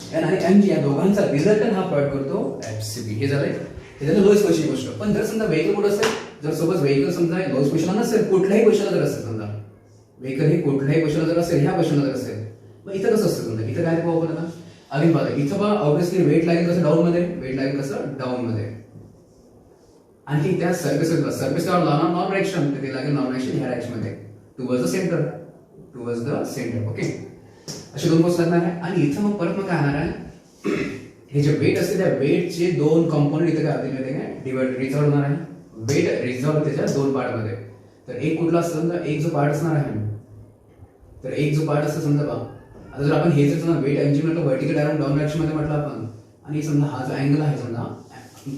एन आणि एम जी या दोघांचा रिझल्टंट हा प्लॉट करतो एफसीबी. हे झालंय लोएस्ट पोझिशन गोष्ट. पण जर समजा व्हेकल कुठं असेल, जर सपोज व्हेकल समजा लोएस्ट पोझिशनला नसेल, कुठल्याही पोझिशनला जर असेल, समजा व्हेकल हे कुठल्याही पोझिशनला जर असेल, ह्या पोझिशनला जर असेल, मग इथं कसं असतं समजा, इथं काय पाहू आपण आता अगेन बघा, इथं बघा ऑब्विसली वेट लागेल कसं डाऊन मध्ये, वेट लागेल कसं डाऊन मध्ये. आणखी त्या सर्फेसवर लावणार नॉर्मल एक्शन, ते लागेल नॉर्मल एक्शन ह्या डायरेक्शन मध्ये towards the centre, towards the centre. Okay, असे दोन फोर्स लागणार आहे. आणि इथं मग परत मग काय होणार आहे, हे जे वेट असते त्या वेटचे दोन कंपोनंट इथे काय होते काय डिवाइड रिझॉल्व होणार आहे. वेट रिझॉल्व त्याच्या दोन पार्ट मध्ये. तर एक कुठला असतं समजा, एक जो पार्ट असणार आहे, तर एक जो पार्ट असतो समजा बघा, आता जर आपण हे जर समजा वेट एनजी म्हटलं व्हर्टिकल डायरेक्ट डाऊन डायरेक्शन मध्ये म्हटलं आपण, आणि समजा हा जो अँगल आहे समजा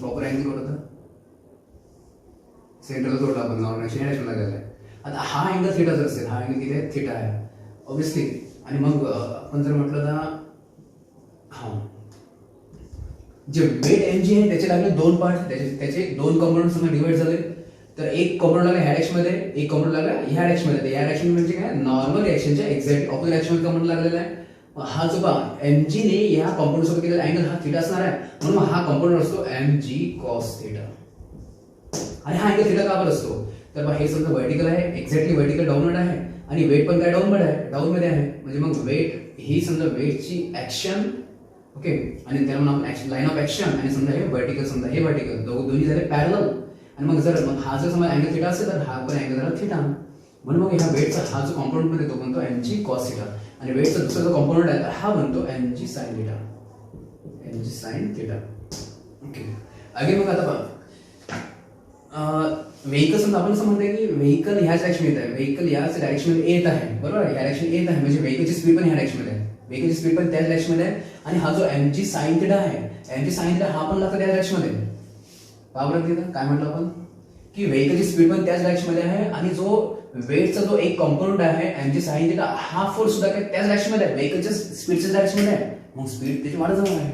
प्रॉपर अँगल होता सेंटरला जोडला आपण नॉर्मल डायरेक्शन या डायरेक्शनला गेलाय. आता हा अँगल थीटा जर असेल, हा अँगल किती आहे थीटा आहे ऑब्विसली. आणि मग आपण जर म्हटलं तर हा जे वेट एनजी आहे त्याचे लागले दोन पार्ट, त्याचे दोन कंपोनंट समजा डिवाइड झाले. तर एक कंपोनंट लागला ह्या डायरेक्शन मध्ये, एक कंपोनंट लागला ह्या डायरेक्शन मध्ये. ह्या डायरेक्शन म्हणजे काय नॉर्मल रिएक्शनच्या एक्झॅक्ट ऑपोजिट डायरेक्शन मध्ये कंपोनंट लागलेला आहे. हा जो बा एमजी ने या कंपोनंट सोबत केलेला अँगल हा थीटा असणार आहे, म्हणून हा कंपोनंट असतो एमजी कॉस थीटा. आणि हा अँगल थीटा का बरं असतो, तर हे समजा व्हर्टिकल आहे, एक्झॅक्टली व्हर्टिकल डाऊनवर्ड आहे, आणि वेट पण काय डाऊनवर्ड आहे, डाऊन मध्ये आहे. म्हणजे मग वेट ही समजा वेटची ऍक्शन, ओके, आणि त्याला आपण ऍक्शन लाईन ऑफ ऍक्शन, आणि समजा हे व्हर्टिकल, समजा हे व्हर्टिकल दोन्ही झाले पॅरलल. आणि मग हा जर समजा अँगल थीटा असेल तर हा पण अँगल झाला थीटा. म्हणून मग ह्या वेटचा हा जो कॉम्पोनंट मध्ये तो बनतो एमजी कॉस थीटा, आणि वेटचा दुसरा जो कॉम्पोनंट आहे हा बनतो MG sine theta, MG sine theta. Okay, again मग आता बघा व्हेकल समजा आपण असं म्हणतोय की व्हेकल ह्याच डायरेक्शन येत आहे, व्हेकल याच डायरेक्शन मध्ये येत आहे, बरोबर आहे, ह्या डायरेक्शन येत आहे, म्हणजे व्हेकलची स्पीड पण ह्या डायरेक्शन मध्ये आहे, व्हेकलची स्पीड पण त्याच डायरेक्शन मध्ये आहे. आणि हा जो एमजी साइन थीटा आहे, एमजी साइन थीटा हा पण लागतो त्या डायरेक्शन मध्ये. काय म्हटलं आपण की व्हेकलची स्पीड पण त्याच डायरेक्शन मध्ये आहे, आणि जो वेटचा जो एक कंपोनंट आहे एमजी साइन थीटा हा फोर्स सुद्धा काय त्याच डायरेक्शन मध्ये आहे, व्हेकलच्या स्पीडच्या डायरेक्शन मध्ये आहे. मग स्पीड त्याची वाढत जाणार आहे.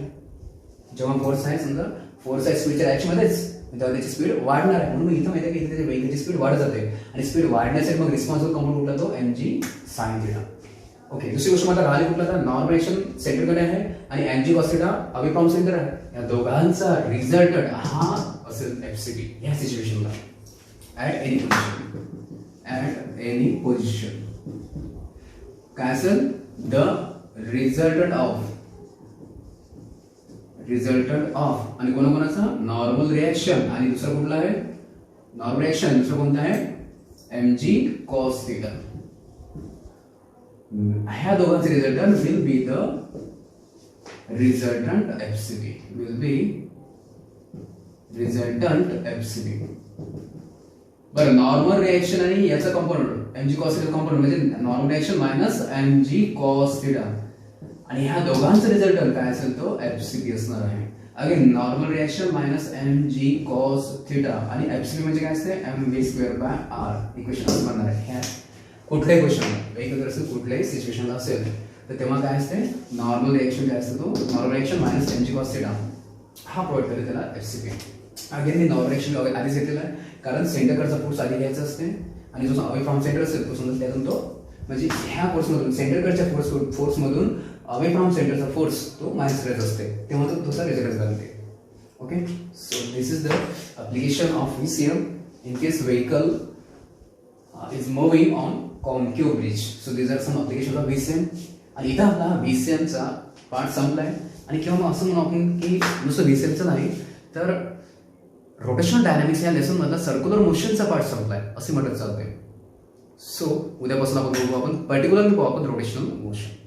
जेव्हा फोर्स आहे समजा फोर्स आहे स्पीडच्या डायरेक्शन मध्येच, तेव्हा त्याची स्पीड वाढणार आहे. म्हणून इथं माहिती आहे की इथे व्हेकलची स्पीड वाढत जाते, आणि स्पीड वाढण्यासाठी मग रिस्पॉन्सिबल कंपोनंट कुठला तो एमजी साइन थीटा. ओके, दुसरी गोष्ट मला राहिली कुठला तर नॉर्मल एक्शन सेंटरकडे आहे, आणि mg cos theta away from centre आहे. या दोघांचा रिझल्टंट हा असेल एफसीबी या सिच्युएशनला at any position, at any position काय असेल द रिझल्टंट ऑफ आणि कोणाकोणाचा नॉर्मल रिएक्शन, आणि दुसरा कुठला आहे नॉर्मल रिएक्शन, दुसरा कोणता आहे एमजी कॉस थीटा. ह्या दोघांचे resultant will be the resultant FCB, will be resultant FCB. बरं, नॉर्मल रिएक्शन आणि याचा component mg cos theta component म्हणजे normal reaction minus MG cos theta, आणि ह्या दोघांचा रिझल्टंट काय असेल तो एफसीबी असणार आहे. Again normal reaction minus MG cos theta, आणि एफसीबी म्हणजे काय असते MV square by R. Equation असं बनणार आहे ह्या कुठल्याही क्वेश्चनला, वेगवेगळं असेल कुठल्याही सिच्युएशनला असेल तर तेव्हा काय असते नॉर्मल रिएक्शन काय असतो तो normal reaction minus MG cos theta हा प्रोव्हाइड करेल त्याला एफसीबी. अगेन मी नॉर्मल रिएक्शन आधीच घेतलेला आहे, कारण सेंटरकडचा फोर्स आधी घ्यायचा असते, आणि जो अवे फ्रॉम सेंटर असेल तो समजा त्यातून तो म्हणजे ह्या फोर्समधून सेंटरकडच्या फोर्समधून अवे फ्रॉम सेंटरचा फोर्स तो मायनस करायचा असते, तेव्हा तो तसा रिझल्ट करते. Okay, so this is the application of VCM in case vehicle is moving on concave bridge. So these are some applications of VCM. आणि इथं आपला VCM चा पार्ट संपलाय. आणि किंवा असं म्हणू आपण की नुसतं VCM चं नाही तर रोटेशनल डायनामिक्स या लेसन मधला सर्क्युलर मोशनचा पार्ट संपलाय असे म्हटलं चालतंय. सो उद्यापासून आपण बघू, आपण पर्टिक्युलरली पाहू आपण रोटेशनल मोशन.